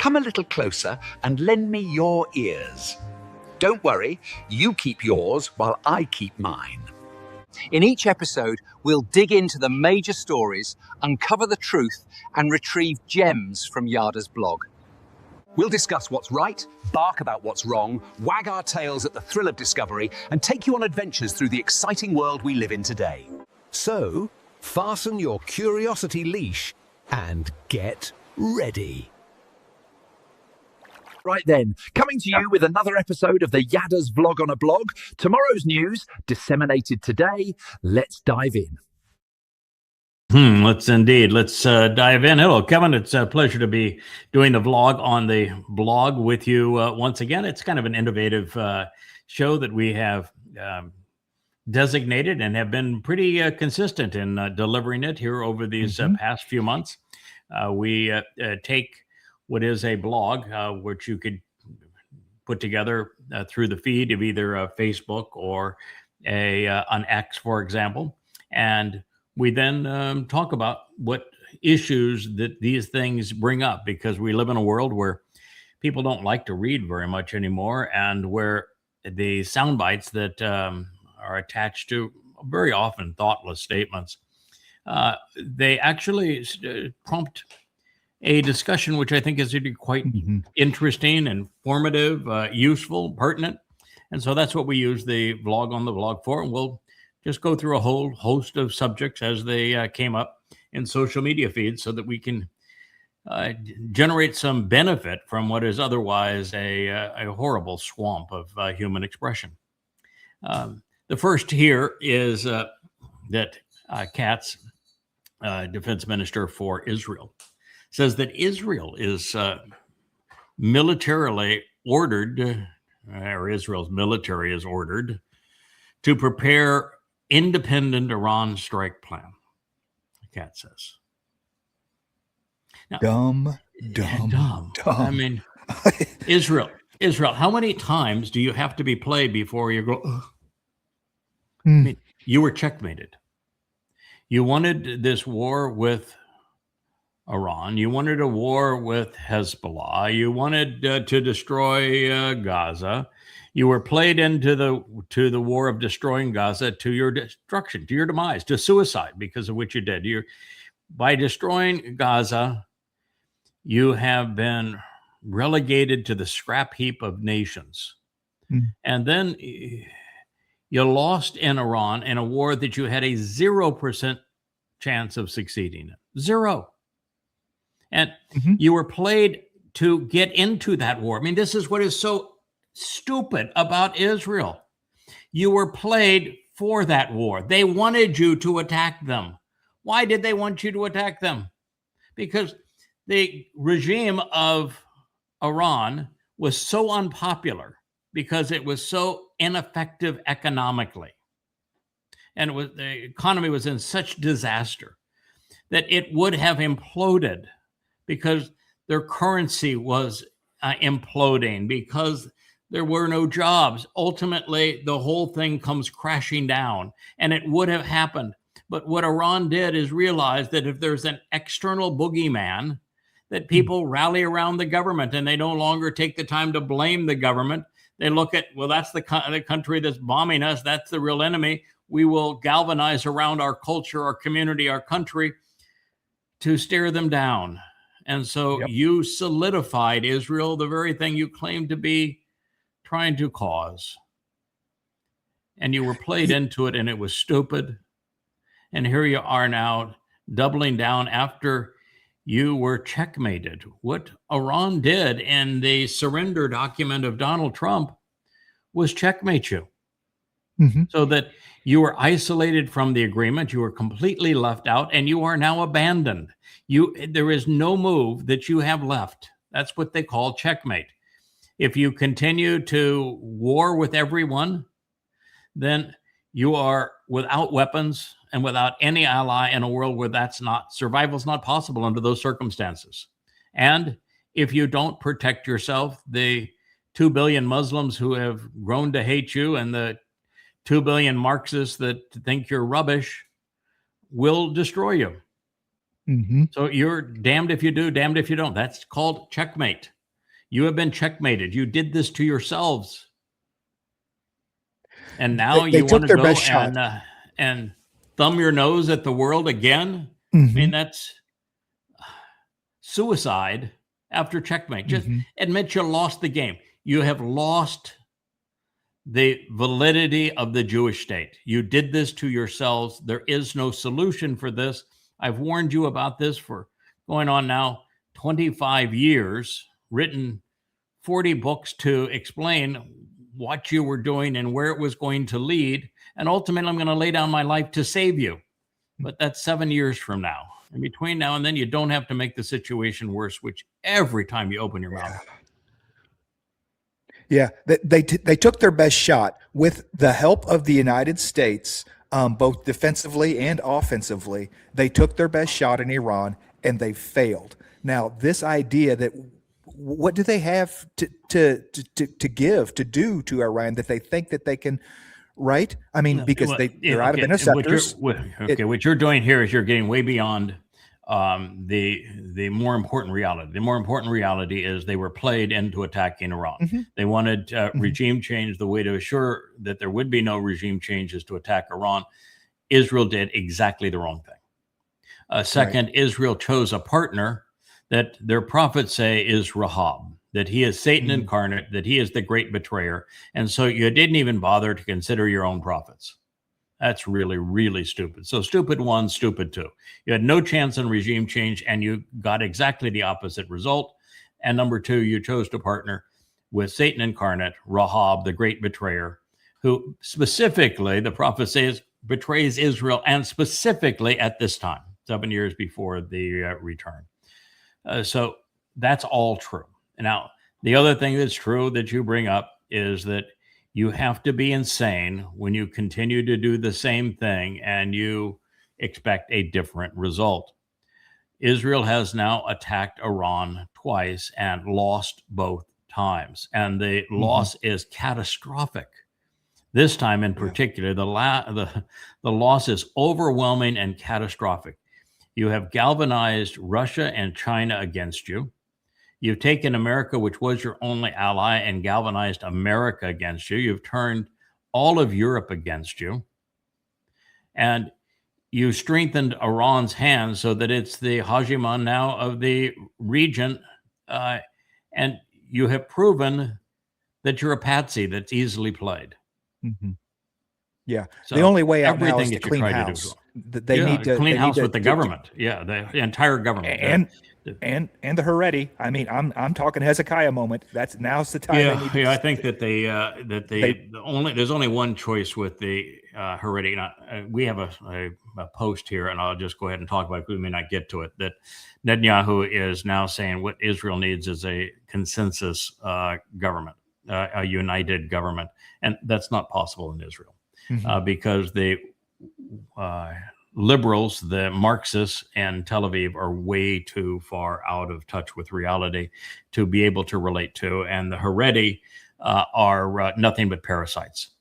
come a little closer and lend me your ears. Don't worry, you keep yours while I keep mine. In each episode, we'll dig into the major stories, uncover the truth, and retrieve gems from Yada's blog. We'll discuss what's right, bark about what's wrong, wag our tails at the thrill of discovery, and take you on adventures through the exciting world we live in today. So, fasten your curiosity leash and get ready. Right then, coming to you with another episode of the Yada's Vlog on a Blog. Tomorrow's news, disseminated today. Let's dive in. Let's indeed. Let's dive in. Hello, Kevin. It's a pleasure to be doing the vlog on the blog with you once again. It's kind of an innovative show that we have designated and have been pretty consistent in delivering it here over these past few months. We take what is a blog, which you could put together through the feed of either Facebook or an X, for example. And we then talk about what issues that these things bring up, because we live in a world where people don't like to read very much anymore, and where the sound bites that are attached to very often thoughtless statements, they actually prompt a discussion which I think is quite interesting, informative, useful, pertinent. And so that's what we use the vlog on the blog for. And we'll just go through a whole host of subjects as they came up in social media feeds, so that we can generate some benefit from what is otherwise a horrible swamp of human expression. The first here is that Katz, defense minister for Israel, says that Israel is militarily ordered, or Israel's military is ordered to prepare independent Iran strike plan, Katz says. Now, dumb. I mean, Israel, how many times do you have to be played before you go, ugh? I mean, you were checkmated. You wanted this war with Iran. You wanted a war with Hezbollah. You wanted to destroy Gaza. You were played into the war of destroying Gaza, to your destruction, to your demise, to suicide, because of what you did. By destroying Gaza, you have been relegated to the scrap heap of nations. And then you lost in Iran in a war that you had a 0% chance of succeeding in. Zero. And you were played to get into that war. I mean, this is what is so stupid about Israel. You were played for that war. They wanted you to attack them. Why did they want you to attack them? Because the regime of Iran was so unpopular, because it was so ineffective economically. And the economy was in such disaster that it would have imploded, because their currency was imploding, because there were no jobs. Ultimately, the whole thing comes crashing down, and it would have happened. But what Iran did is realize that if there's an external boogeyman, that people rally around the government, and they no longer take the time to blame the government. They look at, well, that's the country that's bombing us. That's the real enemy. We will galvanize around our culture, our community, our country to stare them down. And so you solidified Israel, the very thing you claimed to be trying to cause. And you were played into it, and it was stupid. And here you are now, doubling down after you were checkmated. What Iran did in the surrender document of Donald Trump was checkmate you. So that you were isolated from the agreement, you were completely left out, and you are now abandoned. There is no move that you have left. That's what they call checkmate. If you continue to war with everyone, then you are without weapons and without any ally in a world where survival's not possible under those circumstances. And if you don't protect yourself, the 2 billion Muslims who have grown to hate you, and the 2 billion Marxists that think you're rubbish, will destroy you. So you're damned if you do, damned if you don't. That's called checkmate. You have been checkmated. You did this to yourselves. And now They you took want to their go best shot. and thumb your nose at the world again? Mhm. I mean, that's suicide after checkmate. Just admit you lost the game. You have lost the validity of the Jewish state. You did this to yourselves. There is no solution for this. I've warned you about this for going on now 25 years, written 40 books to explain what you were doing and where it was going to lead. And ultimately, I'm going to lay down my life to save you. But that's 7 years from now. And between now and then, you don't have to make the situation worse, which every time you open your mouth. Yeah, they took their best shot with the help of the United States, both defensively and offensively. They took their best shot in Iran, and they failed. Now, this idea that what do they have to do to Iran that they think that they can, right? I mean, because they're out of interceptors. What you're doing here is you're getting way beyond the more important reality. The more important reality is they were played into attacking Iran. They wanted regime change. The way to assure that there would be no regime change is to attack Iran. Israel did exactly the wrong thing. Second, Israel chose a partner that their prophets say is Rahab, that he is Satan incarnate, that he is the great betrayer. And so you didn't even bother to consider your own prophets. That's really, really stupid. So stupid one, stupid two. You had no chance in regime change, and you got exactly the opposite result. And number two, you chose to partner with Satan incarnate, Rahab, the great betrayer, who specifically, the prophet says, betrays Israel, and specifically at this time, 7 years before the return. So that's all true. Now, the other thing that's true that you bring up is that you have to be insane when you continue to do the same thing and you expect a different result. Israel has now attacked Iran twice and lost both times. And the loss is catastrophic. This time in particular, the loss is overwhelming and catastrophic. You have galvanized Russia and China against you. You've taken America, which was your only ally, and galvanized America against you. You've turned all of Europe against you. And you strengthened Iran's hands so that it's the hegemon now of the region. And you have proven that you're a patsy that's easily played. Yeah. So the only way out now is everything to that you clean try to do house. is wrong. They need to clean house with the to- government. The entire government. and the Haredi. I mean, I'm talking Hezekiah moment. Now's the time. I think that there's only one choice with the Haredi. We have a post here, and I'll just go ahead and talk about it because we may not get to it. That Netanyahu is now saying what Israel needs is a consensus government, a united government, and that's not possible in Israel because the liberals, the Marxists and Tel Aviv are way too far out of touch with reality to be able to relate to. And the Haredi are nothing but parasites.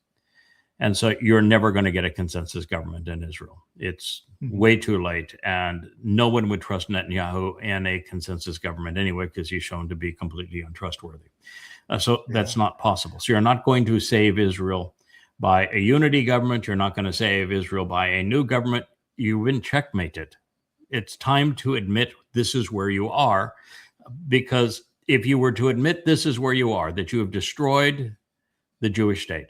And so you're never going to get a consensus government in Israel. It's way too late. And no one would trust Netanyahu in a consensus government anyway, because he's shown to be completely untrustworthy. That's not possible. So you're not going to save Israel by a unity government. You're not going to save Israel by a new government. You've been checkmated. It's time to admit this is where you are, because if you were to admit this is where you are, that you have destroyed the Jewish state,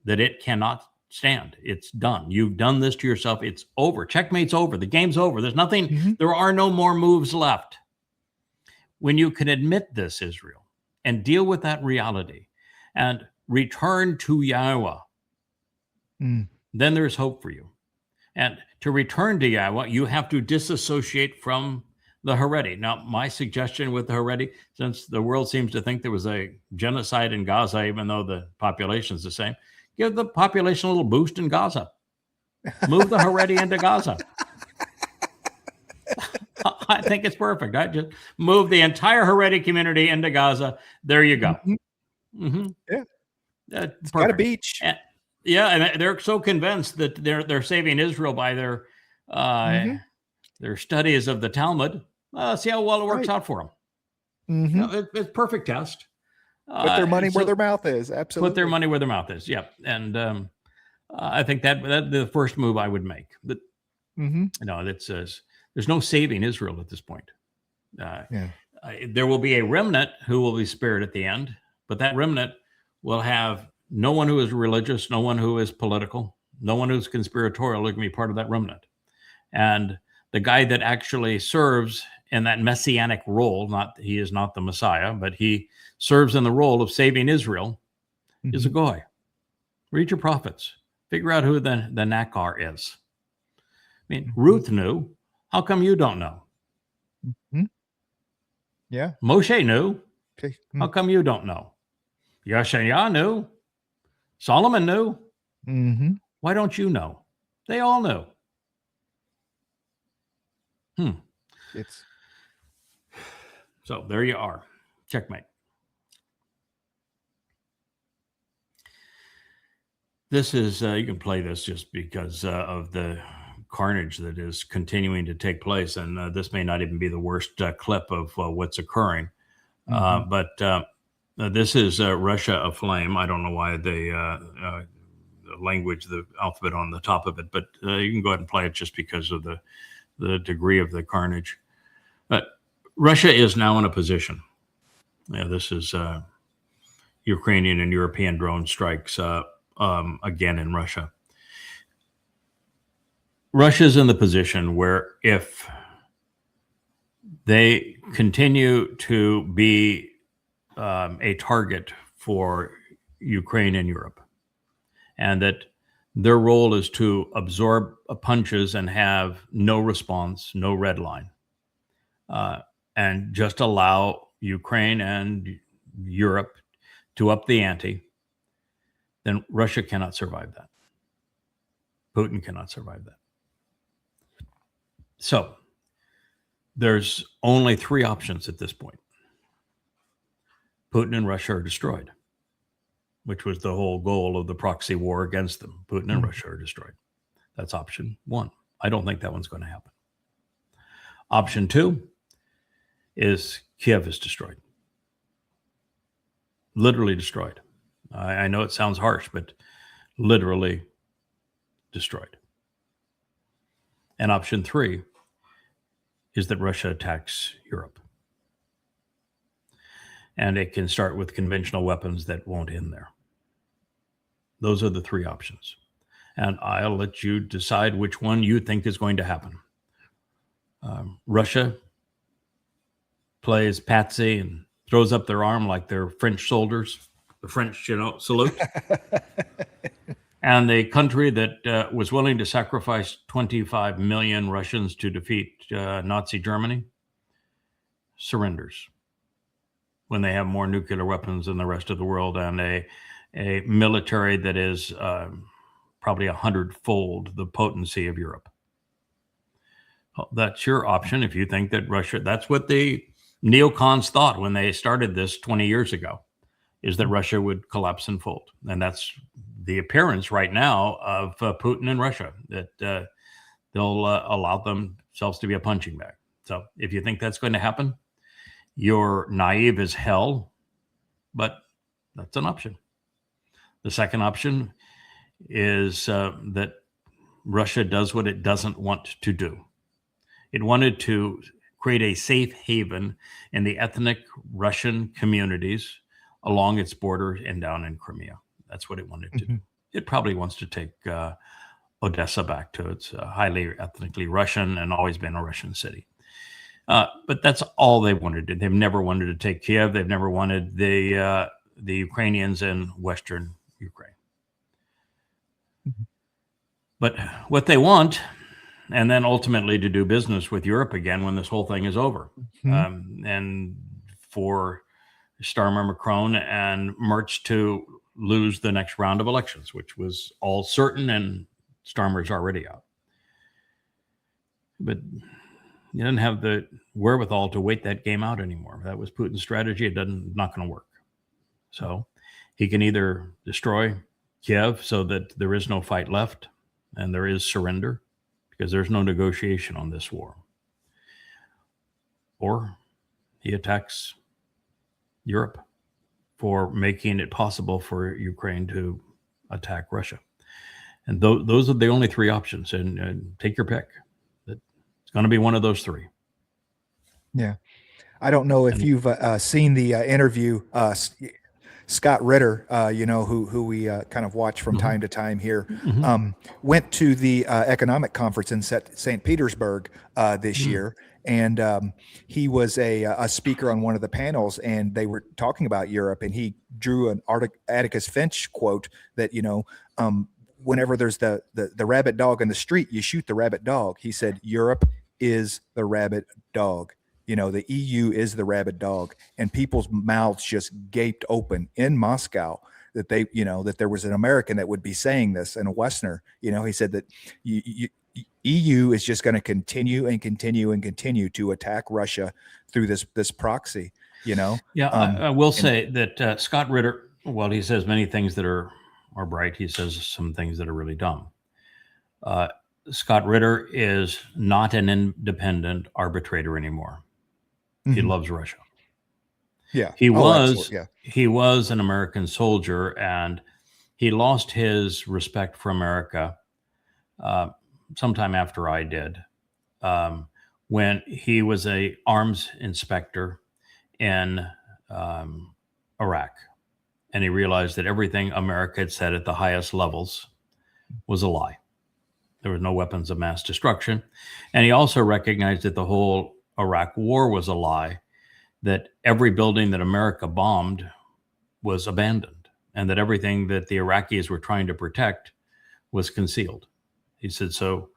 that it cannot stand, it's done. You've done this to yourself. It's over. Checkmate's over. The game's over. There's nothing. There are no more moves left. When you can admit this, Israel, and deal with that reality and return to YAHOWAH, then there's hope for you. And to return to YAHOWAH, you have to disassociate from the Haredi. Now, my suggestion with the Haredi, since the world seems to think there was a genocide in Gaza, even though the population is the same, give the population a little boost in Gaza. Move the Haredi into Gaza. I think it's perfect. I just move the entire Haredi community into Gaza. There you go. Yeah. It's got a beach. And they're so convinced that they're saving Israel by their studies of the Talmud. See how well it works out for them. Mhm. You know, it's perfect test. Put their money where so their mouth is. Absolutely. Put their money where their mouth is. Yep. And I think that the first move I would make. But Mhm. that says there's no saving Israel at this point. Yeah. There will be a remnant who will be spared at the end, but that remnant will have no one who is religious, no one who is political, no one who's conspiratorial who can be part of that remnant. And the guy that actually serves in that messianic role, he is not the Messiah, but he serves in the role of saving Israel, is a goy. Read your prophets. Figure out who the Nakar is. I mean, Ruth knew. How come you don't know? Mhm. Yeah. Moshe knew. Okay. How come you don't know? Yashaya knew. Solomon knew. Mm-hmm. Why don't you know? They all knew. It's So there you are. Checkmate. This is, you can play this just because of the carnage that is continuing to take place. And this may not even be the worst clip of what's occurring. But this is Russia aflame. I don't know why the language, the alphabet on the top of it, but you can go ahead and play it just because of the degree of the carnage. But Russia is now in a position. This is Ukrainian and European drone strikes again in Russia. Russia's in the position where if they continue to be a target for Ukraine and Europe, and that their role is to absorb punches and have no response, no red line, and just allow Ukraine and Europe to up the ante, then Russia cannot survive that. Putin cannot survive that. So there's only three options at this point. Putin and Russia are destroyed, which was the whole goal of the proxy war against them. Putin and Russia are destroyed. That's option one. I don't think that one's going to happen. Option two is Kiev is destroyed. Literally destroyed. I know it sounds harsh, but literally destroyed. And option three is that Russia attacks Europe. And it can start with conventional weapons that won't end there. Those are the three options. And I'll let you decide which one you think is going to happen. Russia plays patsy and throws up their arm like they're French soldiers, the French, salute. And the country that was willing to sacrifice 25 million Russians to defeat Nazi Germany surrenders when they have more nuclear weapons than the rest of the world and a military that is probably 100-fold the potency of Europe. Well, that's your option if you think that Russia, that's what the neocons thought when they started this 20 years ago, is that Russia would collapse and fold. And that's the appearance right now of Putin and Russia, that they'll allow themselves to be a punching bag. So if you think that's going to happen, you're naive as hell, but that's an option. The second option is that Russia does what it doesn't want to do. It wanted to create a safe haven in the ethnic Russian communities along its border and down in Crimea. That's what it wanted to do. It probably wants to take Odessa back to its highly ethnically Russian and always been a Russian city. But that's all they wanted to do. They've never wanted to take Kiev. They've never wanted the Ukrainians in Western Ukraine. But what they want, and then ultimately to do business with Europe again when this whole thing is over. And for Starmer Macron and Merz to lose the next round of elections, which was all certain, and Starmer's already out. But you didn't have the wherewithal to wait that game out anymore. That was Putin's strategy. Not going to work. So he can either destroy Kiev so that there is no fight left and there is surrender, because there's no negotiation on this war, or he attacks Europe for making it possible for Ukraine to attack Russia. And those are the only three options. And take your pick. It's going to be one of those three. Yeah. I don't know if you've seen the interview, Scott Ritter, who we kind of watch from time to time here, went to the economic conference in St. Petersburg this year. And he was a speaker on one of the panels, and they were talking about Europe, and he drew an Atticus Finch quote that, whenever there's the rabid dog in the street, you shoot the rabid dog. He said, Europe is the rabid dog. The EU is the rabid dog, and people's mouths just gaped open in Moscow that that there was an American that would be saying this, and a Westerner. He said that EU is just going to continue and continue and continue to attack Russia through this proxy. Yeah, I will say that Scott Ritter, while he says many things that are bright, he says some things that are really dumb. Scott Ritter is not an independent arbitrator anymore. He loves Russia. Yeah. He was an American soldier, and he lost his respect for America sometime after I did, when he was a arms inspector in Iraq. And he realized that everything America had said at the highest levels was a lie. There were no weapons of mass destruction. And he also recognized that the whole Iraq war was a lie, that every building that America bombed was abandoned, and that everything that the Iraqis were trying to protect was concealed. He said, so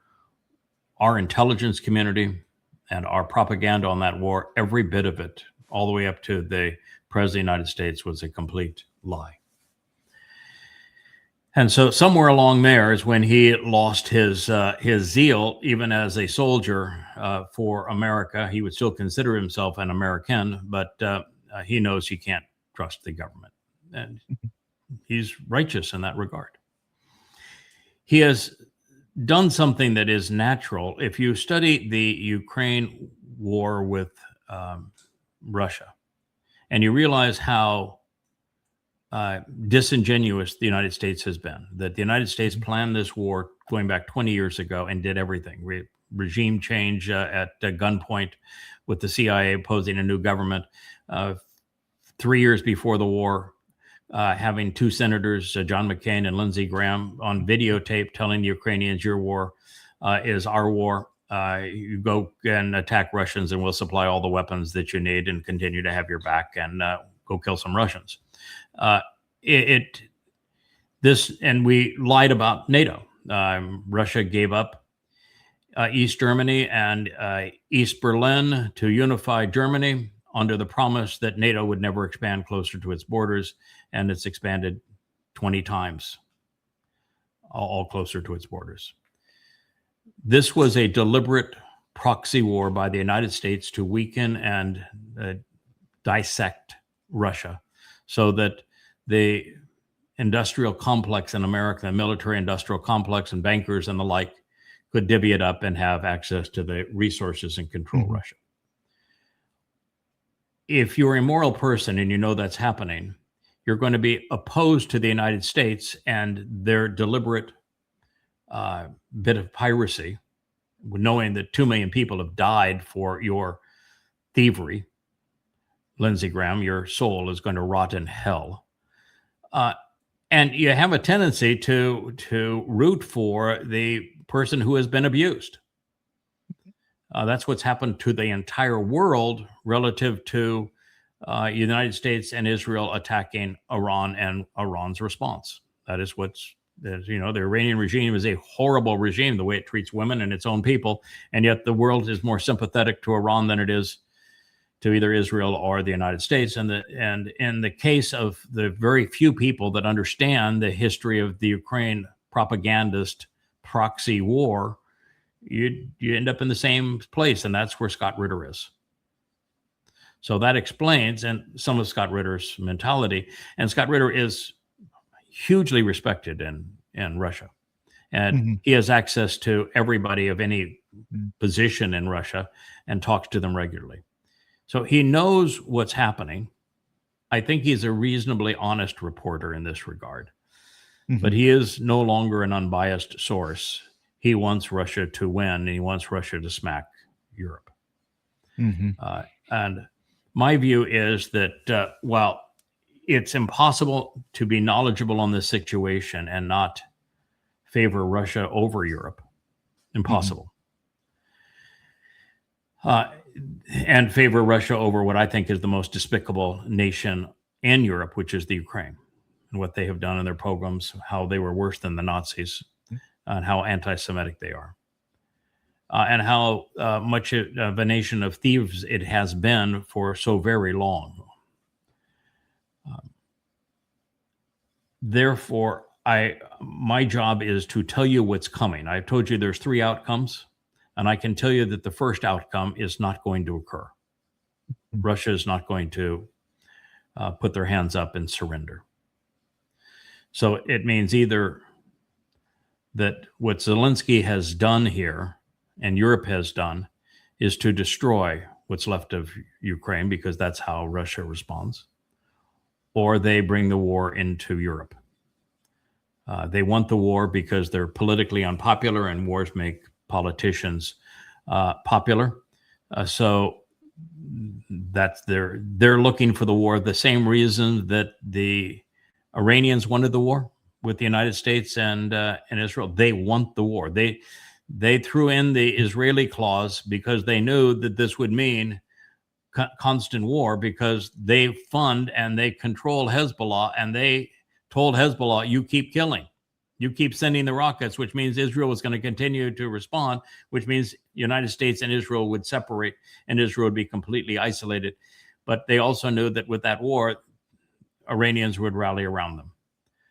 our intelligence community and our propaganda on that war, every bit of it, all the way up to the President of the United States, was a complete lie. And so somewhere along there is when he lost his zeal, even as a soldier for America. He would still consider himself an American, but he knows he can't trust the government. And he's righteous in that regard. He has done something that is natural. If you study the Ukraine war with Russia, and you realize how disingenuous the United States has been, that the United States planned this war going back 20 years ago and did everything. Regime change at gunpoint, with the CIA opposing a new government. 3 years before the war, having two senators, John McCain and Lindsey Graham, on videotape telling the Ukrainians, your war is our war. You go and attack Russians and we'll supply all the weapons that you need and continue to have your back, and go kill some Russians. And we lied about NATO. Russia gave up East Germany and East Berlin to unify Germany under the promise that NATO would never expand closer to its borders, and it's expanded 20 times, all closer to its borders. This was a deliberate proxy war by the United States to weaken and dissect Russia, so that the industrial complex in America, the military industrial complex and bankers and the like, could divvy it up and have access to the resources and control Russia. If you're a moral person and you know that's happening, you're going to be opposed to the United States and their deliberate bit of piracy, knowing that 2 million people have died for your thievery. Lindsey Graham, your soul is going to rot in hell. And you have a tendency to root for the person who has been abused. That's what's happened to the entire world relative to United States and Israel attacking Iran and Iran's response. That is the Iranian regime is a horrible regime, the way it treats women and its own people. And yet the world is more sympathetic to Iran than it is to either Israel or the United States. And in the case of the very few people that understand the history of the Ukraine propagandist proxy war, you end up in the same place, and that's where Scott Ritter is. So that explains and some of Scott Ritter's mentality. And Scott Ritter is hugely respected in Russia, and he has access to everybody of any position in Russia and talks to them regularly. So he knows what's happening. I think he's a reasonably honest reporter in this regard. Mhm. But he is no longer an unbiased source. He wants Russia to win, and he wants Russia to smack Europe. Mhm. And my view is that while it's impossible to be knowledgeable on this situation and not favor Russia over Europe, impossible. And favor Russia over what I think is the most despicable nation in Europe, which is the Ukraine, and what they have done in their pogroms, how they were worse than the Nazis, and how anti-Semitic they are, and how much of a nation of thieves it has been for so very long. Therefore, my job is to tell you what's coming. I've told you there's 3 outcomes, and I can tell you that the first outcome is not going to occur. Russia is not going to put their hands up and surrender. So it means either that what Zelensky has done here and Europe has done is to destroy what's left of Ukraine, because that's how Russia responds, or they bring the war into Europe. They want the war because they're politically unpopular, and wars make politicians popular. So that's they're looking for the war. The same reason that the Iranians wanted the war with the United States and Israel. They want the war. They threw in the Israeli clause because they knew that this would mean constant war, because they fund and they control Hezbollah, and they told Hezbollah, you keep killing, you keep sending the rockets, which means Israel was going to continue to respond, which means United States and Israel would separate and Israel would be completely isolated. But they also knew that with that war, Iranians would rally around them.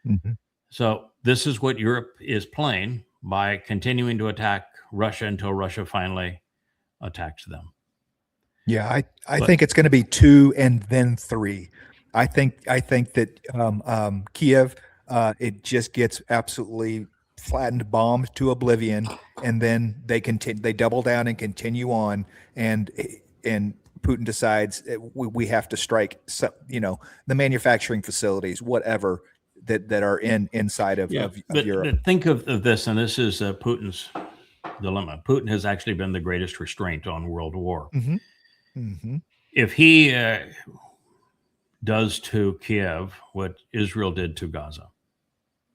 Mhm. So this is what Europe is playing by continuing to attack Russia until Russia finally attacks them. Yeah, I think it's going to be 2 and then 3. I think that Kiev, it just gets absolutely flattened, bombed to oblivion, and then they double down and continue on, and Putin decides we have to strike, the manufacturing facilities, whatever that are inside of Europe. But think of this, and this is Putin's dilemma. Putin has actually been the greatest restraint on world war. Mm-hmm. Mm-hmm. If he does to Kiev what Israel did to Gaza,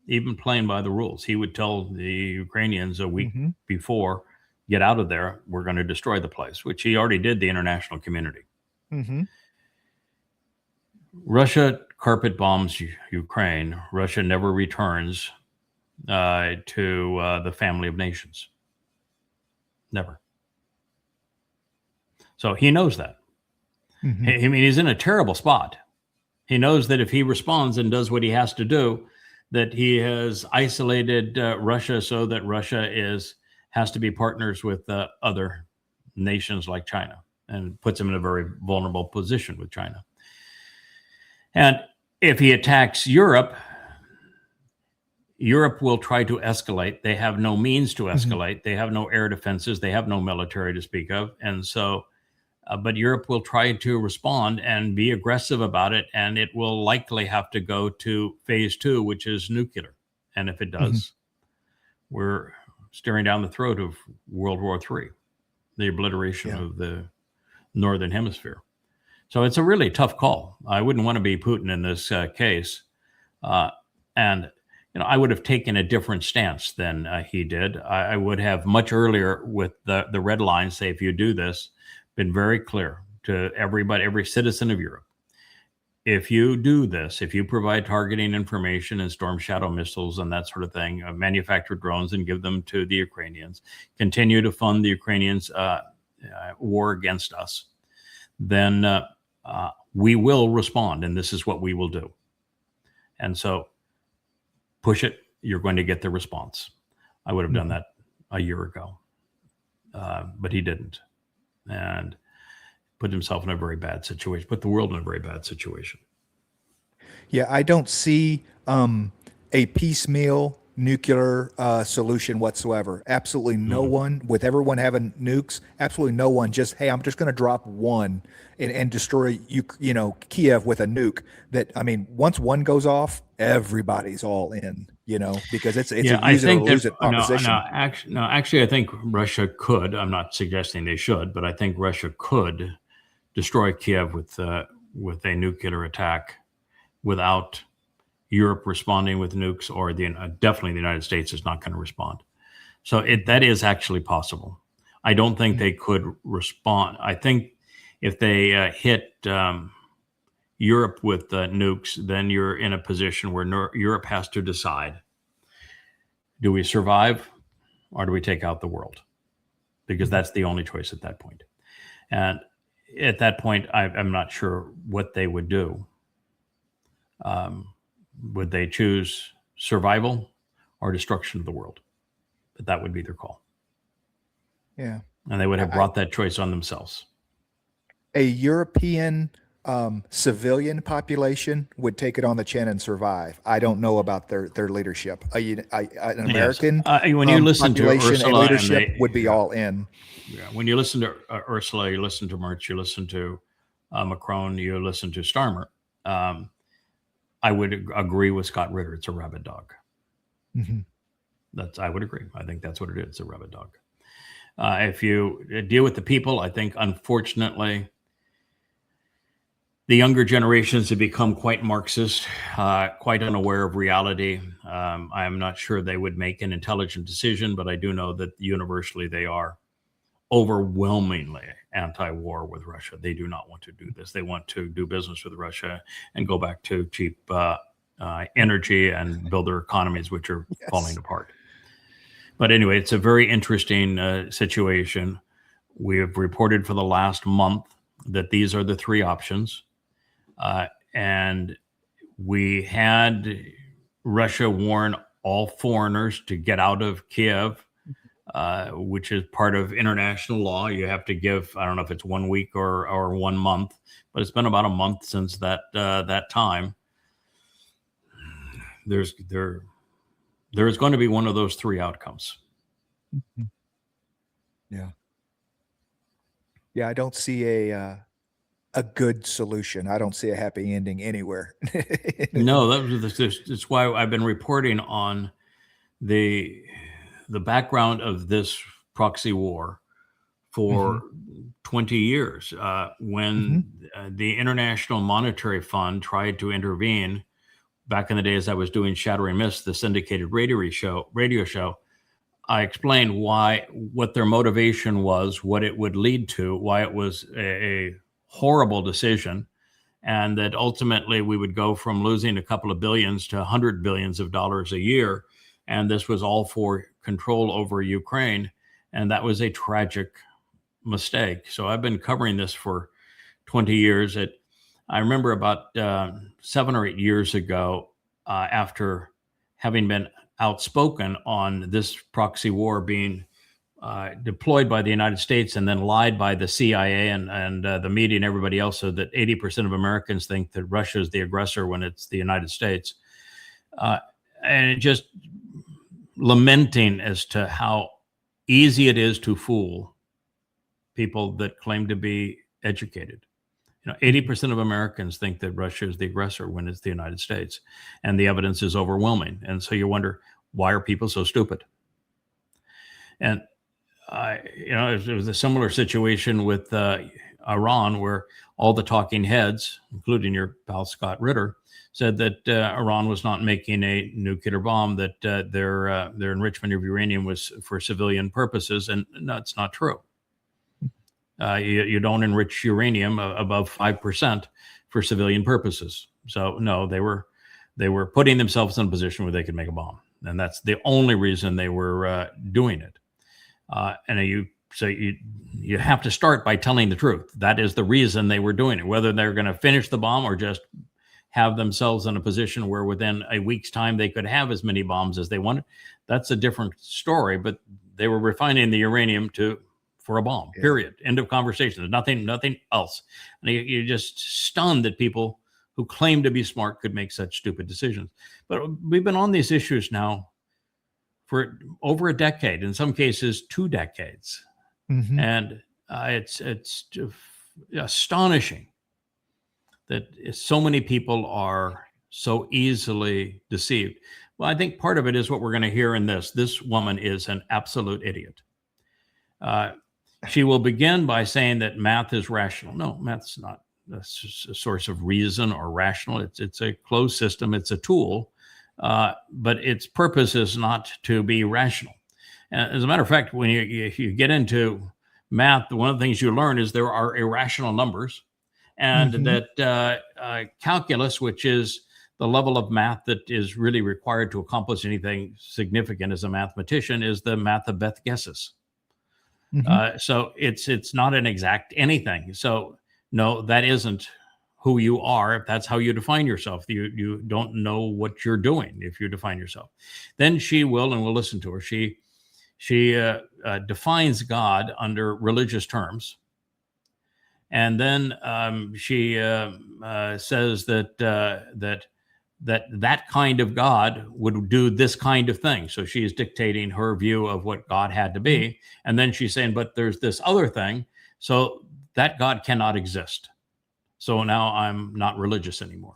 even playing by the rules, he would tell the Ukrainians a week Mm-hmm. before, get out of there, we're going to destroy the place, which he already did the international community. Mm-hmm. Russia carpet bombs Ukraine. Russia never returns to the family of nations. Never. So he knows that. Mm-hmm. I mean, he's in a terrible spot. He knows that if he responds and does what he has to do, that he has isolated Russia so that Russia has to be partners with other nations like China, and puts him in a very vulnerable position with China. And if he attacks Europe, Europe will try to escalate. They have no means to escalate. They have no air defenses. They have no military to speak of. And so, but Europe will try to respond and be aggressive about it. And it will likely have to go to phase 2, which is nuclear. And if it does, we're staring down the throat of World War III, the obliteration of the Northern Hemisphere. So it's a really tough call. I wouldn't want to be Putin in this case. And I would have taken a different stance than he did. I would have much earlier with the red line, say, if you do this, been very clear to everybody, every citizen of Europe. If you do this, if you provide targeting information and Storm Shadow missiles and that sort of thing, manufacture drones and give them to the Ukrainians, continue to fund the Ukrainians' war against us, then we will respond, and this is what we will do. And so push it, you're going to get the response. I would have done that a year ago, but he didn't, and put himself in a very bad situation, put the world in a very bad situation. Yeah, I don't see a piecemeal nuclear solution whatsoever. Absolutely no one, with everyone having nukes, absolutely no one just, hey, I'm just going to drop one and destroy Kiev with a nuke. That, I mean, once one goes off, everybody's all in, because it's a use it or lose it proposition. Actually, I think Russia could. I'm not suggesting they should, but I think Russia could destroy Kiev with a nuclear attack without Europe responding with nukes, or definitely the United States is not going to respond. So that is actually possible. I don't think they could respond. I think if they hit Europe with nukes, then you're in a position where Europe has to decide, do we survive or do we take out the world? Because that's the only choice at that point. And at that point, I'm not sure what they would do. Would they choose survival or destruction of the world? But that would be their call. Yeah. And they would have brought that choice on themselves. A European civilian population would take it on the chin and survive. I don't know about their leadership. An American when you listen to Ursula and leadership would be all in. Yeah. When you listen to Ursula, you listen to Merz, you listen to Macron, you listen to Starmer. I would agree with Scott Ritter. It's a rabid dog. Mm-hmm. I would agree. I think that's what it is. It's a rabid dog. If you deal with the people, I think, unfortunately, the younger generations have become quite Marxist, quite unaware of reality. I am not sure they would make an intelligent decision, but I do know that universally they are overwhelmingly anti-war with Russia. They do not want to do this. They want to do business with Russia and go back to cheap energy and build their economies, which are falling apart. But anyway, it's a very interesting situation. We have reported for the last month that these are the three options. And we had Russia warn all foreigners to get out of Kiev, which is part of international law. You have to give, I don't know if it's 1 week or 1 month, but it's been about a month since that time. There's going to be one of those three outcomes. Yeah. Yeah, I don't see a good solution. I don't see a happy ending anywhere. No, that's why I've been reporting on the background of this proxy war for 20 years. When the International Monetary Fund tried to intervene back in the days I was doing Shattering Myths, the syndicated radio show, I explained what their motivation was, what it would lead to, why it was a horrible decision, and that ultimately we would go from losing a couple of billions to $100 billions a year. And this was all for control over Ukraine. And that was a tragic mistake. So I've been covering this for 20 years. I remember about 7 or 8 years ago, after having been outspoken on this proxy war being deployed by the United States and then lied by the CIA and the media and everybody else, so that 80% of Americans think that Russia is the aggressor when it's the United States. And just lamenting as to how easy it is to fool people that claim to be educated. 80% of Americans think that Russia is the aggressor when it's the United States, and the evidence is overwhelming. And so you wonder, why are people so stupid? And it was a similar situation with Iran, where all the talking heads, including your pal Scott Ritter, said that Iran was not making a nuclear bomb, that their enrichment of uranium was for civilian purposes, and that's not true. You don't enrich uranium above 5% for civilian purposes. So no, they were putting themselves in a position where they could make a bomb, and that's the only reason they were doing it. And you have to start by telling the truth. That is the reason they were doing it. Whether they're going to finish the bomb or just have themselves in a position where within a week's time they could have as many bombs as they wanted, that's a different story. But they were refining the uranium for a bomb, period. End of conversation. There's nothing else. And you're just stunned that people who claim to be smart could make such stupid decisions. But we've been on these issues now for over a decade, in some cases 2 decades. Mhm. And it's astonishing that so many people are so easily deceived. Well, I think part of it is what we're going to hear in this. This woman is an absolute idiot. She will begin by saying that math is rational. No, math's not a source of reason or rational. It's a closed system. It's a tool, but its purpose is not to be rational. As a matter of fact, when you get into math, one of the things you learn is there are irrational numbers, and that calculus, which is the level of math that is really required to accomplish anything significant as a mathematician, is the math of Beth guesses. So it's not an exact anything. So no, that isn't who you are. If that's how you define yourself, you don't know what you're doing if you define yourself. Then she will, and we'll listen to her. She defines God under religious terms, and then she says that kind of God would do this kind of thing. So she is dictating her view of what God had to be. And then she's saying, but there's this other thing. So that God cannot exist. So now I'm not religious anymore.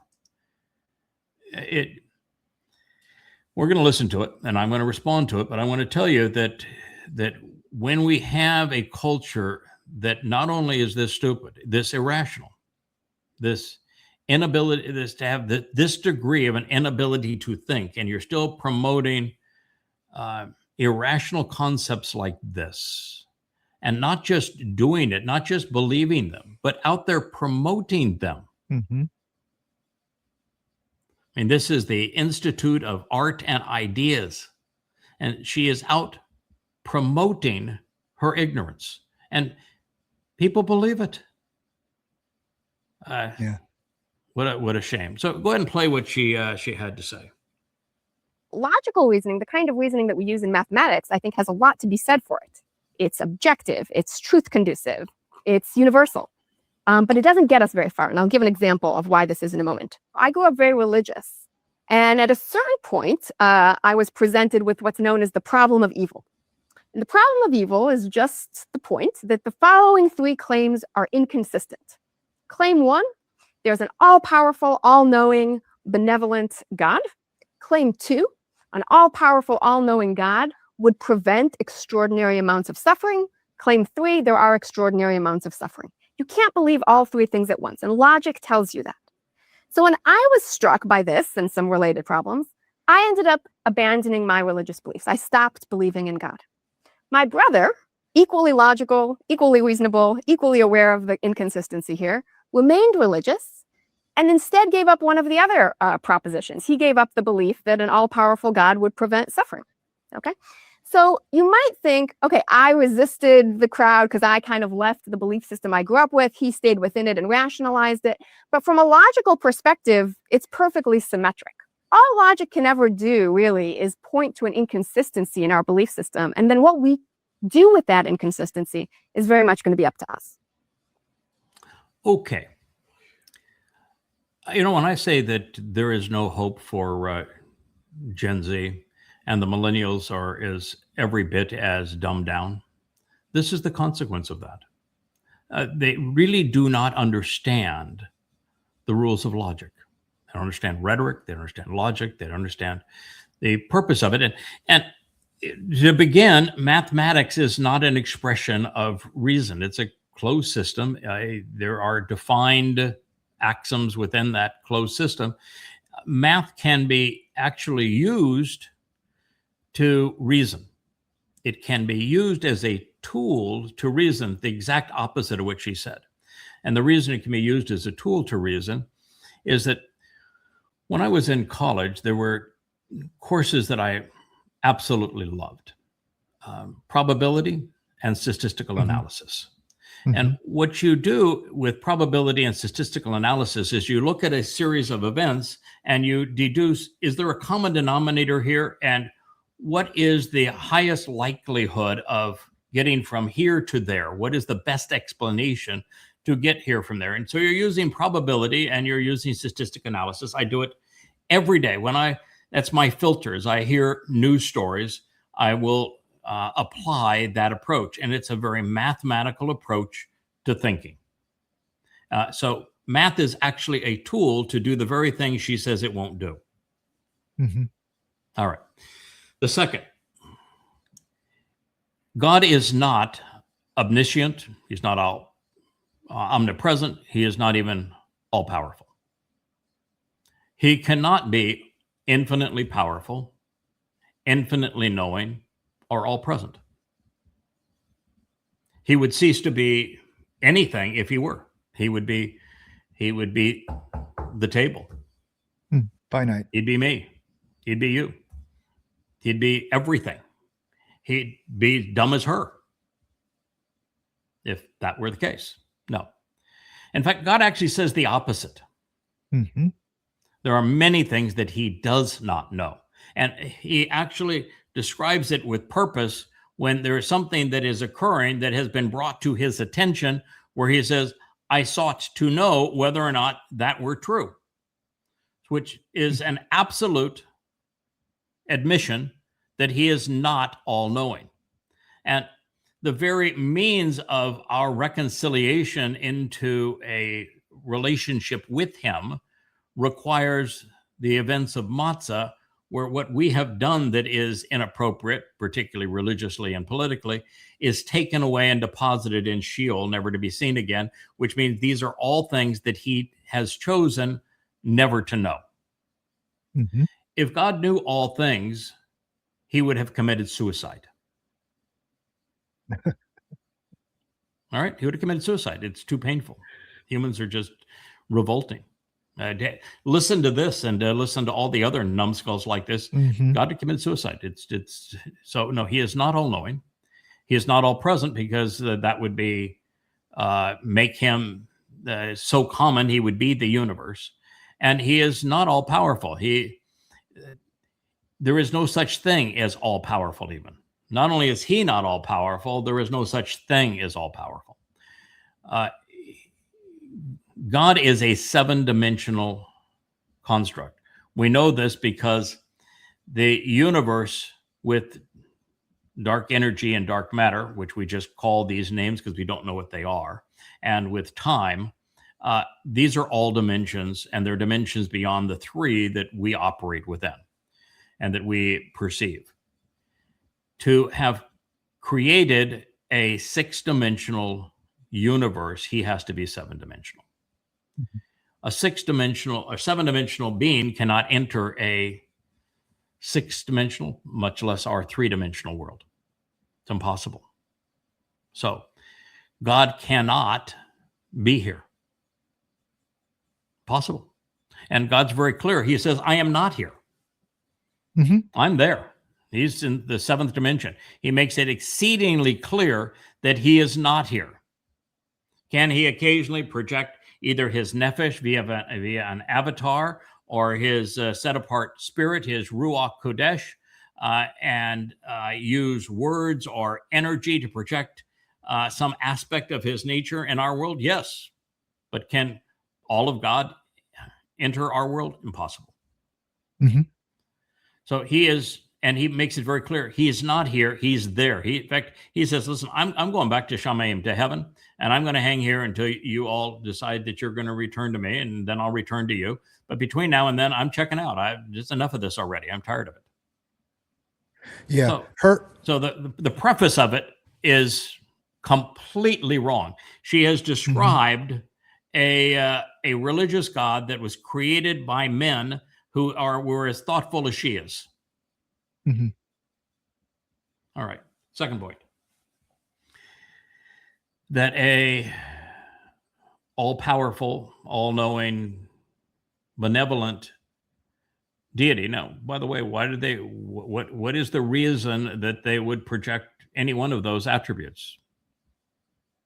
We're going to listen to it, and I'm going to respond to it. But I want to tell you that when we have a culture that not only is this stupid, this irrational, this inability, to have this degree of an inability to think, and you're still promoting irrational concepts like this, and not just doing it, not just believing them, but out there promoting them. I mean, this is the Institute of Art and Ideas, and she is out promoting her ignorance, and people believe it. Yeah. What a shame. So go ahead and play what she had to say. Logical reasoning, the kind of reasoning that we use in mathematics, I think has a lot to be said for it. It's objective, it's truth conducive, it's universal, but it doesn't get us very far. And I'll give an example of why this is in a moment. I grew up very religious, and at a certain point, I was presented with what's known as the problem of evil. And the problem of evil is just the point that the following 3 claims are inconsistent. Claim 1, there's an all-powerful, all-knowing, benevolent God. Claim 2, an all-powerful, all-knowing God would prevent extraordinary amounts of suffering. Claim 3, there are extraordinary amounts of suffering. You can't believe all 3 things at once, and logic tells you that. So when I was struck by this and some related problems, I ended up abandoning my religious beliefs. I stopped believing in God. My brother, equally logical, equally reasonable, equally aware of the inconsistency here, remained religious, and instead gave up one of the other propositions. He gave up the belief that an all-powerful God would prevent suffering. Okay, so you might think, okay, I resisted the crowd because I kind of left the belief system I grew up with. He stayed within it and rationalized it. But from a logical perspective, it's perfectly symmetric. All logic can ever do, really, is point to an inconsistency in our belief system. And then what we do with that inconsistency is very much going to be up to us. Okay. You know, when I say that there is no hope for Gen Z and the millennials is every bit as dumbed down, this is the consequence of that. They really do not understand the rules of logic. They don't understand rhetoric. They don't understand logic. They don't understand the purpose of it. And to begin, mathematics is not an expression of reason. It's a closed system. There are defined axioms within that closed system. Math can be actually used to reason. It can be used as a tool to reason, the exact opposite of what she said. And the reason it can be used as a tool to reason is that when I was in college, there were courses that I absolutely loved. Probability and statistical analysis. And what you do with probability and statistical analysis is you look at a series of events and you deduce, is there a common denominator here? And what is the highest likelihood of getting from here to there? What is the best explanation to get here from there? And so you're using probability and you're using statistical analysis. I do it every day. That's my filters. I hear news stories. I will apply that approach. And it's a very mathematical approach to thinking. So math is actually a tool to do the very thing she says it won't do. Mm-hmm. All right. The second, God is not omniscient. He's not all omnipresent. He is not even all powerful. He cannot be infinitely powerful, infinitely knowing, or all present. He would cease to be anything if he were. He would be the table. Finite. He'd be me. He'd be you. He'd be everything. He'd be dumb as her, if that were the case. No. In fact, God actually says the opposite. Mm-hmm. There are many things that he does not know. And he actually describes it with purpose when there is something that is occurring that has been brought to his attention, where he says, I sought to know whether or not that were true, which is an absolute admission that he is not all-knowing. And the very means of our reconciliation into a relationship with him requires the events of matzah, where what we have done that is inappropriate, particularly religiously and politically, is taken away and deposited in Sheol, never to be seen again, which means these are all things that he has chosen never to know. Mm-hmm. If God knew all things, he would have committed suicide. All right? He would have committed suicide. It's too painful. Humans are just revolting. Listen to this and listen to all the other numbskulls like this. Mm-hmm. God to commit suicide. It's so no, he is not all knowing. He is not all present, because that would be make him so common. He would be the universe, and he is not all powerful. There is no such thing as all powerful. Even not only is he not all powerful, there is no such thing as all powerful. God is a 7-dimensional construct. We know this because the universe with dark energy and dark matter, which we just call these names because we don't know what they are, and with time, these are all dimensions, and they're dimensions beyond the 3 that we operate within and that we perceive. To have created a 6-dimensional universe, he has to be 7-dimensional. A 6-dimensional or 7-dimensional being cannot enter a 6-dimensional, much less our 3-dimensional world. It's impossible. So God cannot be here. Possible. And God's very clear. He says, I am not here. Mm-hmm. I'm there. He's in the 7th dimension. He makes it exceedingly clear that he is not here. Can he occasionally project either his nephesh via an avatar, or his set-apart spirit, his Ruach Kodesh, and use words or energy to project some aspect of his nature in our world? Yes. But can all of God enter our world? Impossible. Mm-hmm. So he is, and he makes it very clear, he is not here, he's there. In fact, he says, listen, I'm going back to Shamayim, to heaven, and I'm going to hang here until you all decide that you're going to return to me, and then I'll return to you. But between now and then, I'm checking out. Just enough of this already. I'm tired of it. Yeah. So the preface of it is completely wrong. She has described a religious God that was created by men who were as thoughtful as she is. Mm-hmm. All right. Second point. That a all-powerful, all-knowing, benevolent deity. Now, by the way, why did they? What is the reason that they would project any one of those attributes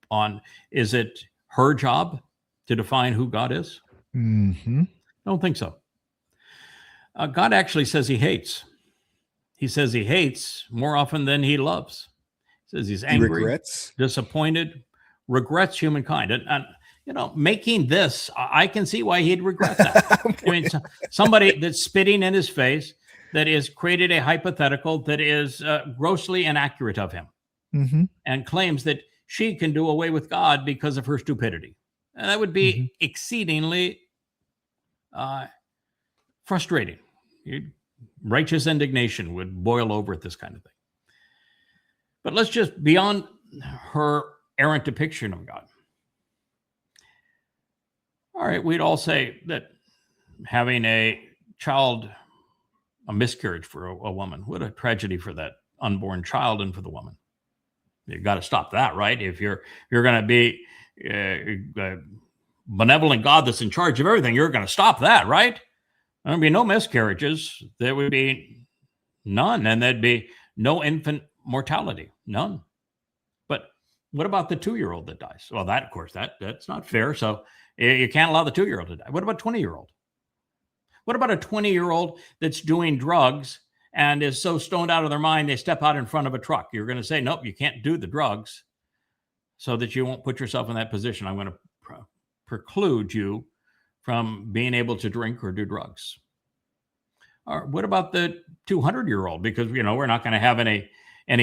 on? Is it her job to define who God is? Mm-hmm. I don't think so. God actually says he hates. He says he hates more often than he loves. He says he's angry, regrets, disappointed, regrets humankind. And making this, I can see why he'd regret that. I mean, somebody that's spitting in his face, that is created a hypothetical that is grossly inaccurate of him, and claims that she can do away with God because of her stupidity. And that would be exceedingly frustrating. Righteous indignation would boil over at this kind of thing. But let's just, beyond her errant depiction of God. All right, we'd all say that having a child, a miscarriage for a woman, what a tragedy for that unborn child and for the woman. You've got to stop that, right? If you're going to be a benevolent God that's in charge of everything, you're going to stop that, right? There'd be no miscarriages. There would be none, and there'd be no infant mortality, none. But what about the 2-year-old that dies? Well, that, of course, that's not fair. So you can't allow the 2-year-old to die. What about 20-year-old? What about a 20-year-old that's doing drugs and is so stoned out of their mind they step out in front of a truck? You're going to say, nope, you can't do the drugs so that you won't put yourself in that position. I'm going to preclude you from being able to drink or do drugs. Or what about the 200-year-old? Because, we're not going to have any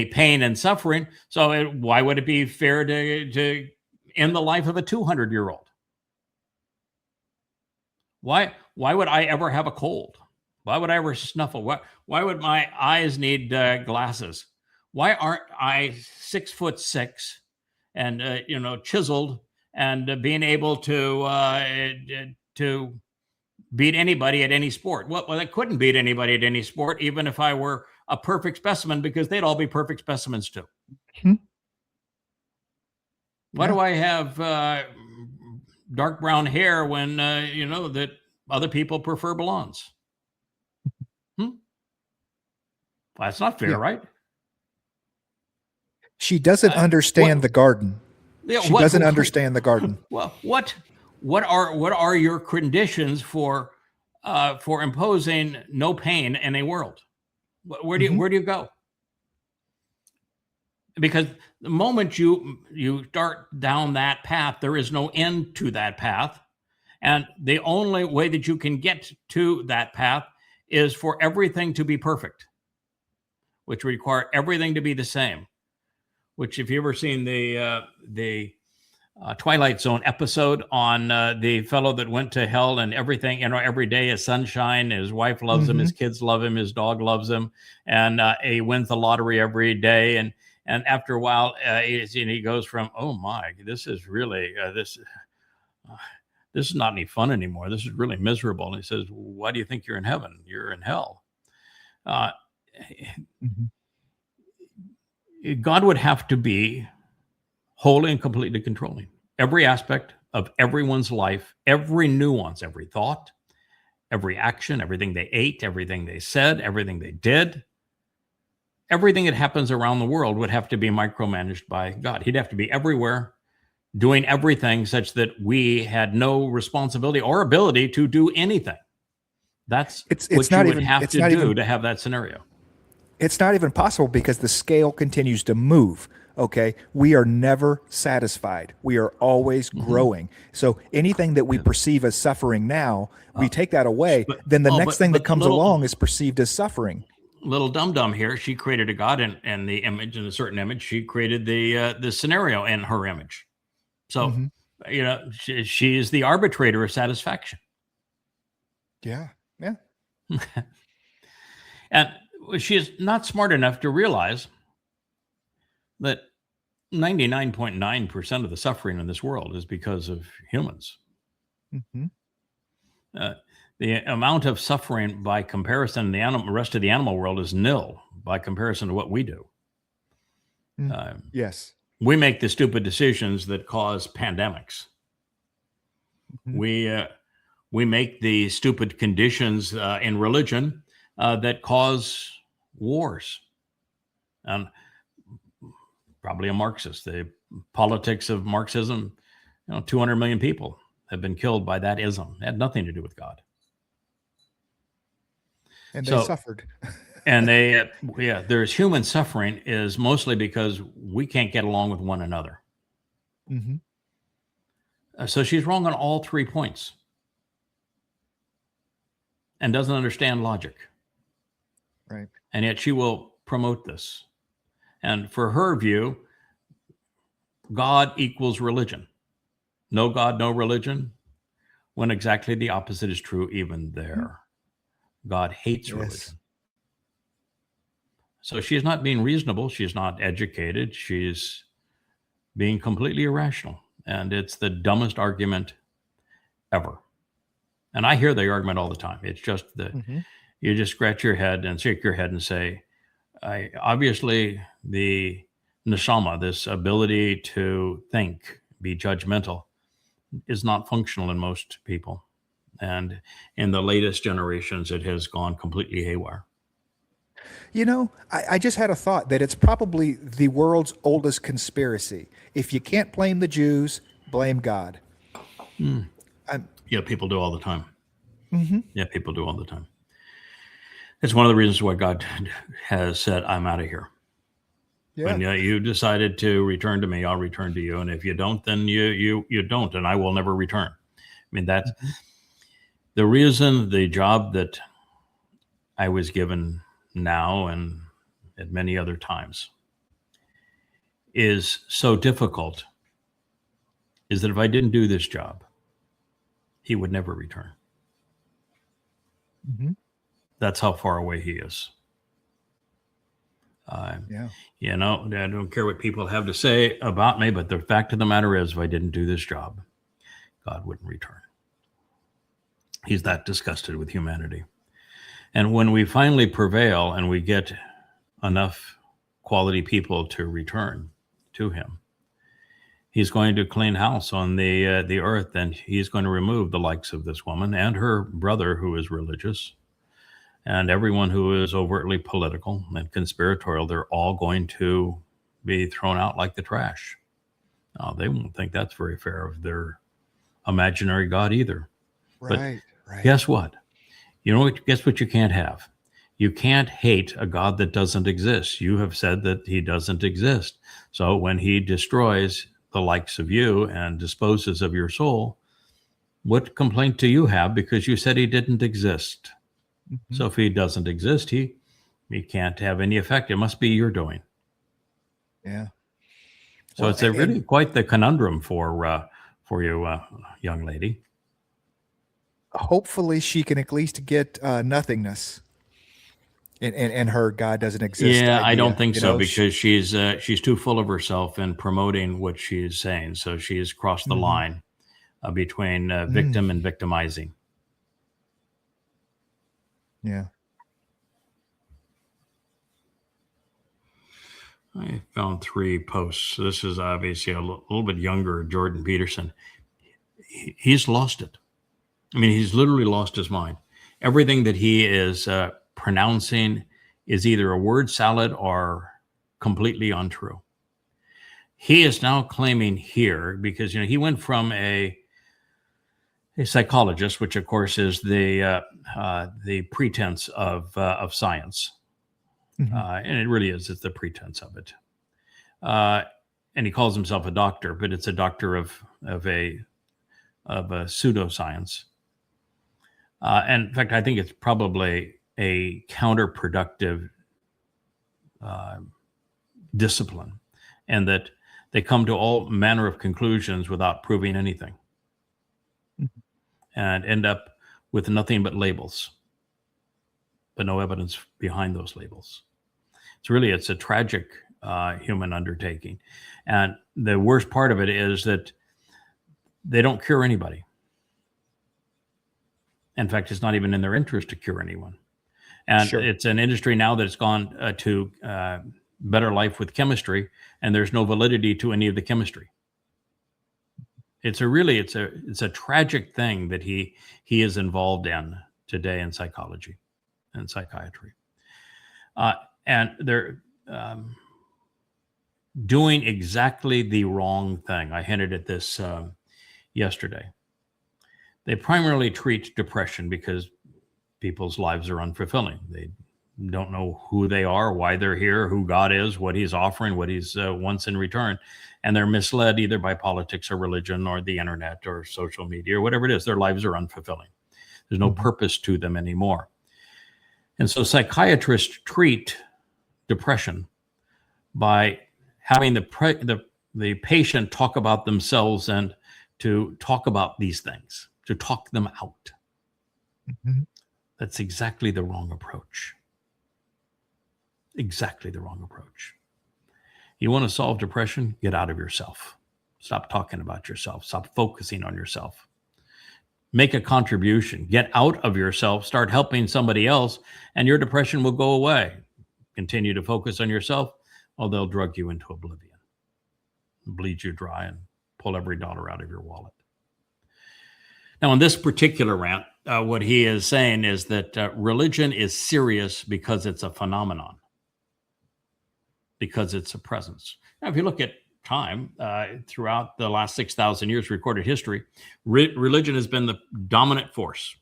pain and suffering. So why would it be fair to end the life of a 200-year-old? Why would I ever have a cold? Why would I ever snuffle? Why would my eyes need glasses? Why aren't I 6'6" and chiseled and being able to beat anybody at any sport? Well, I couldn't beat anybody at any sport, even if I were a perfect specimen, because they'd all be perfect specimens too. Why do I have dark brown hair when that other people prefer blondes? Well, that's not fair, right? She doesn't understand the garden. She doesn't understand the garden. Well, what are your conditions for imposing no pain in a world? Where do you go? Because the moment you start down that path, there is no end to that path. And the only way that you can get to that path is for everything to be perfect, which require everything to be the same. Which, if you've ever seen the Twilight Zone episode on the fellow that went to hell and everything, every day is sunshine, his wife loves him, his kids love him, his dog loves him, and he wins the lottery every day. And after a while, he goes from, oh my, this is really, this is not any fun anymore. This is really miserable. And he says, why do you think you're in heaven? You're in hell. God would have to be wholly and completely controlling every aspect of everyone's life, every nuance, every thought, every action, everything they ate, everything they said, everything they did. Everything that happens around the world would have to be micromanaged by God. He'd have to be everywhere, doing everything such that we had no responsibility or ability to do anything. That's what you would have to do to have that scenario. It's not even possible because the scale continues to move. Okay. We are never satisfied. We are always growing. So anything that we perceive as suffering now, we take that away. Then the next thing that comes along is perceived as suffering. Little dum-dum here. She created a God and the image, in a certain image. She created the scenario in her image. So, she is the arbitrator of satisfaction. Yeah. Yeah. And she is not smart enough to realize that 99.9% of the suffering in this world is because of humans. The amount of suffering by comparison, the rest of the animal world is nil by comparison to what we do. Yes. We make the stupid decisions that cause pandemics. We make the stupid conditions in religion that cause wars. And probably a Marxist. The politics of Marxism, 200 million people have been killed by that ism. It had nothing to do with God. And they suffered. And there's human suffering is mostly because we can't get along with one another. So she's wrong on all 3 points and doesn't understand logic. Right. And yet she will promote this. And for her view, God equals religion. No God, no religion, when exactly the opposite is true even there. God hates Yes. religion. So she's not being reasonable. She's not educated. She's being completely irrational. And it's the dumbest argument ever. And I hear the argument all the time. It's just that you just scratch your head and shake your head and say, obviously the neshama, this ability to think, be judgmental, is not functional in most people. And in the latest generations, it has gone completely haywire. You know, I just had a thought that it's probably the world's oldest conspiracy. If you can't blame the Jews, blame God. Yeah, people do all the time. Yeah, people do all the time. It's one of the reasons why God has said, I'm out of here. Yeah. When you decided to return to me, I'll return to you. And if you don't, then you don't, and I will never return. I mean, that's the reason the job that I was given now and at many other times is so difficult is that if I didn't do this job, he would never return. That's how far away he is. You know, I don't care what people have to say about me, but the fact of the matter is, if I didn't do this job, God wouldn't return. He's that disgusted with humanity. And when we finally prevail and we get enough quality people to return to him, he's going to clean house on the earth, and he's going to remove the likes of this woman and her brother who is religious, and everyone who is overtly political and conspiratorial. They're all going to be thrown out like the trash. They won't think that's very fair of their imaginary God either. Right. Guess what? You know, guess what you can't have? You can't hate a God that doesn't exist. You have said that he doesn't exist. So when he destroys the likes of you and disposes of your soul, what complaint do you have? Because you said he didn't exist. So if he doesn't exist, he can't have any effect. It must be your doing. Yeah. So it's really quite the conundrum for you, young lady. Hopefully she can at least get nothingness and her God doesn't exist. Yeah, idea. I don't think You so, know, because she's too full of herself and promoting what she's saying. So she's crossed the line between victim and victimizing. Yeah. I found 3 posts. This is obviously a little bit younger Jordan Peterson. He's lost it. I mean, he's literally lost his mind. Everything that he is pronouncing is either a word salad or completely untrue. He is now claiming here, because he went from a psychologist, which of course is the pretense of science, and it really is. It's the pretense of it. And he calls himself a doctor, but it's a doctor of a pseudoscience. And in fact, I think it's probably a counterproductive discipline, and that they come to all manner of conclusions without proving anything, and end up with nothing but labels, but no evidence behind those labels. It's a tragic human undertaking. And the worst part of it is that they don't cure anybody. In fact, it's not even in their interest to cure anyone. And it's an industry now that's gone to better life with chemistry, and there's no validity to any of the chemistry. It's a tragic thing that he is involved in today in psychology and psychiatry. And they're doing exactly the wrong thing. I hinted at this yesterday. They primarily treat depression because people's lives are unfulfilling. They don't know who they are, why they're here, who God is, what he's offering, what he's wants in return. And they're misled either by politics or religion or the internet or social media or whatever it is. Their lives are unfulfilling. There's no purpose to them anymore. And so psychiatrists treat depression by having the patient talk about themselves and to talk about these things, to talk them out. Mhm. That's exactly the wrong approach. Exactly the wrong approach. You want to solve depression? Get out of yourself. Stop talking about yourself. Stop focusing on yourself. Make a contribution. Get out of yourself. Start helping somebody else, and your depression will go away. Continue to focus on yourself, or they'll drug you into oblivion, bleed you dry, and pull every dollar out of your wallet. Now, in this particular rant, what he is saying is that religion is serious because it's a phenomenon, because it's a presence. Now, if you look at time, throughout the last 6,000 years recorded history, religion has been the dominant force.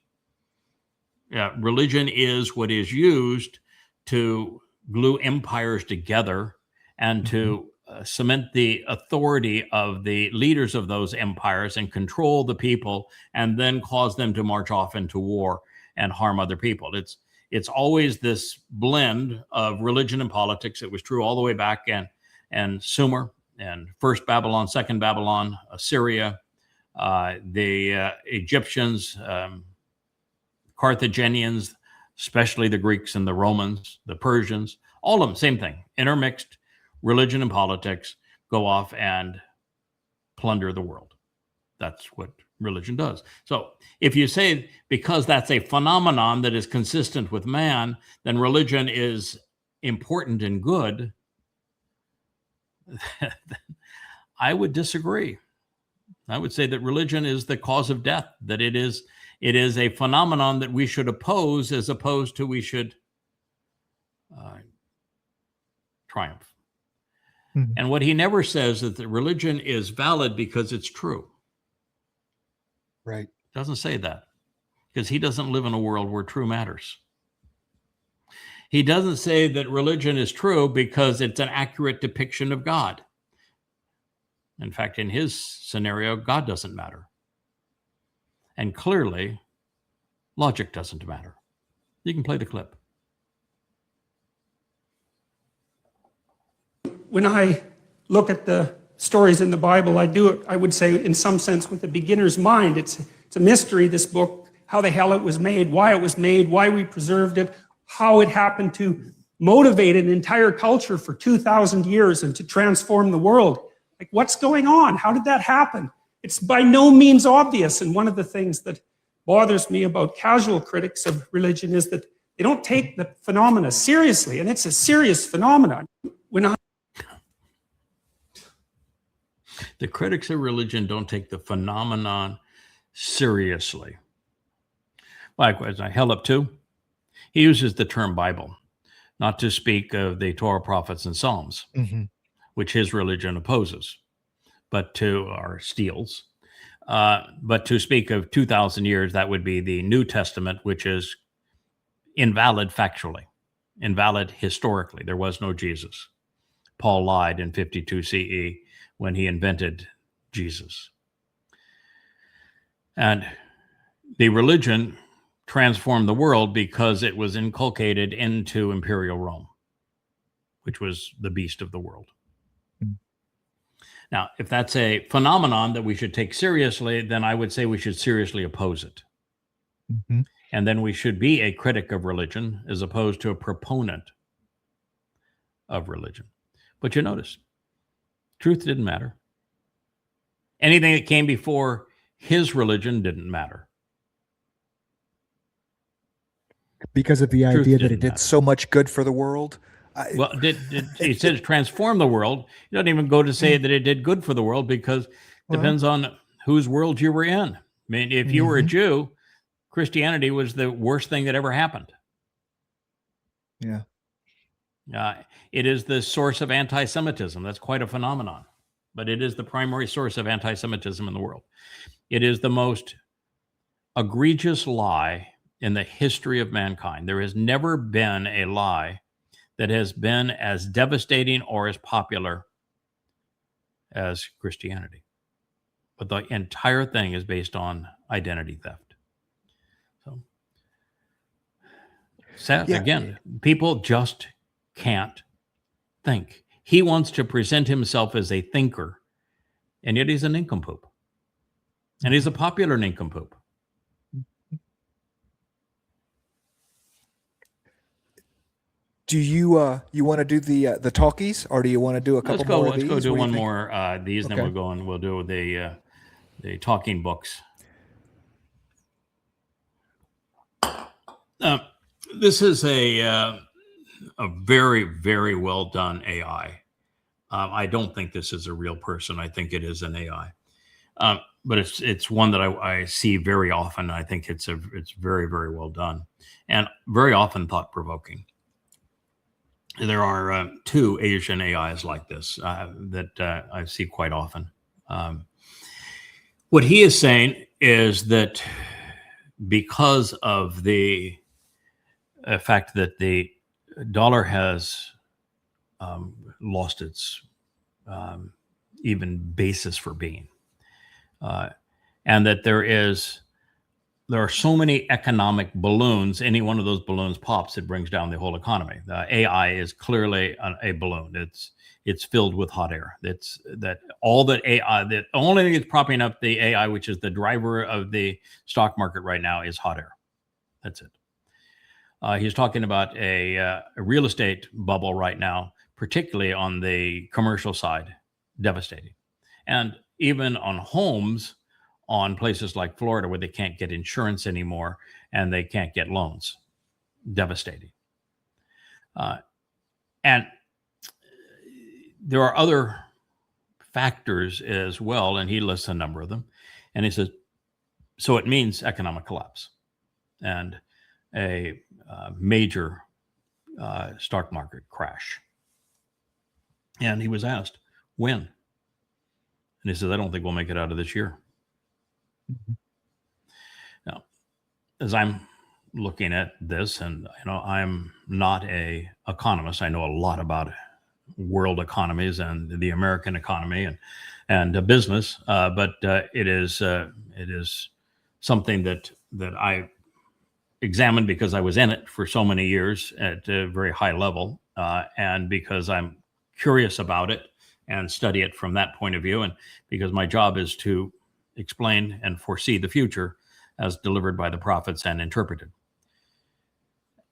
Religion is what is used to glue empires together and to cement the authority of the leaders of those empires and control the people, and then cause them to march off into war and harm other people. It's always this blend of religion and politics. It was true all the way back and Sumer and First Babylon, Second Babylon, Assyria, the Egyptians, Carthaginians, especially the Greeks and the Romans, the Persians, all of them, same thing, intermixed. Religion and politics go off and plunder the world. That's what religion does. So if you say because that's a phenomenon that is consistent with man, then religion is important and good, I would disagree. I would say that religion is the cause of death, that it is a phenomenon that we should oppose as opposed to we should triumph. Mhm. And what he never says is that religion is valid because it's true. Right. Doesn't say that, because he doesn't live in a world where true matters. He doesn't say that religion is true because it's an accurate depiction of God. In fact, in his scenario, God doesn't matter. And clearly, logic doesn't matter. You can play the clip. When I look at the stories in the Bible, I would say, in some sense, with a beginner's mind. It's a mystery, this book, how the hell it was made, why we preserved it, how it happened to motivate an entire culture for 2,000 years and to transform the world. Like, what's going on? How did that happen? It's by no means obvious. And one of the things that bothers me about casual critics of religion is that they don't take the phenomena seriously, and it's a serious phenomenon. The critics of religion don't take the phenomenon seriously. Likewise, I held up too. He uses the term Bible, not to speak of the Torah, prophets, and Psalms, which his religion opposes, but steals. But to speak of 2,000 years, that would be the New Testament, which is invalid factually, invalid historically. There was no Jesus. Paul lied in 52 CE when he invented Jesus. And the religion transformed the world because it was inculcated into imperial Rome, which was the beast of the world. Now, if that's a phenomenon that we should take seriously, then I would say we should seriously oppose it. And then we should be a critic of religion as opposed to a proponent of religion. But you notice, truth didn't matter. Anything that came before his religion didn't matter. Because of the Truth idea that it didn't did matter. so much good for the world. Well, he said transform the world. You don't even go to say that it did good for the world, because it depends on whose world you were in. I mean, if you were a Jew, Christianity was the worst thing that ever happened. Yeah. It is the source of anti-Semitism. That's quite a phenomenon, but it is the primary source of anti-Semitism in the world. It is the most egregious lie in the history of mankind. There has never been a lie that has been as devastating or as popular as Christianity. But the entire thing is based on identity theft. said, Yeah. again, people just can't think. He wants to present himself as a thinker, and yet he's a nincompoop. And he's a popular nincompoop. Do you you want to do the talkies, or do you want to do a couple more of Let's these? go do What do you one think? more these, and Okay. then we'll do the talking books. This is a very, very well done AI. I don't think this is a real person. I think it is an AI. But it's one that I see very often. I think it's very, very well done, and very often thought provoking. There are two Asian AIs like this that I see quite often. What he is saying is that because of the fact that the dollar has lost its even basis for being, and that there are so many economic balloons. Any one of those balloons pops, it brings down the whole economy. The AI is clearly a balloon. It's filled with hot air. The only thing that's propping up the AI, which is the driver of the stock market right now, is hot air. That's it. He's talking about a real estate bubble right now, particularly on the commercial side, devastating. And even on homes, on places like Florida where they can't get insurance anymore and they can't get loans. Devastating. And there are other factors as well, and he lists a number of them. And he says, so it means economic collapse and a major stock market crash. And he was asked, when? And he says, I don't think we'll make it out of this year. Now, as I'm looking at this, and I'm not an economist. I know a lot about world economies and the American economy and business, but it is something that I examined because I was in it for so many years at a very high level, and because I'm curious about it and study it from that point of view, and because my job is to explain and foresee the future as delivered by the prophets and interpreted.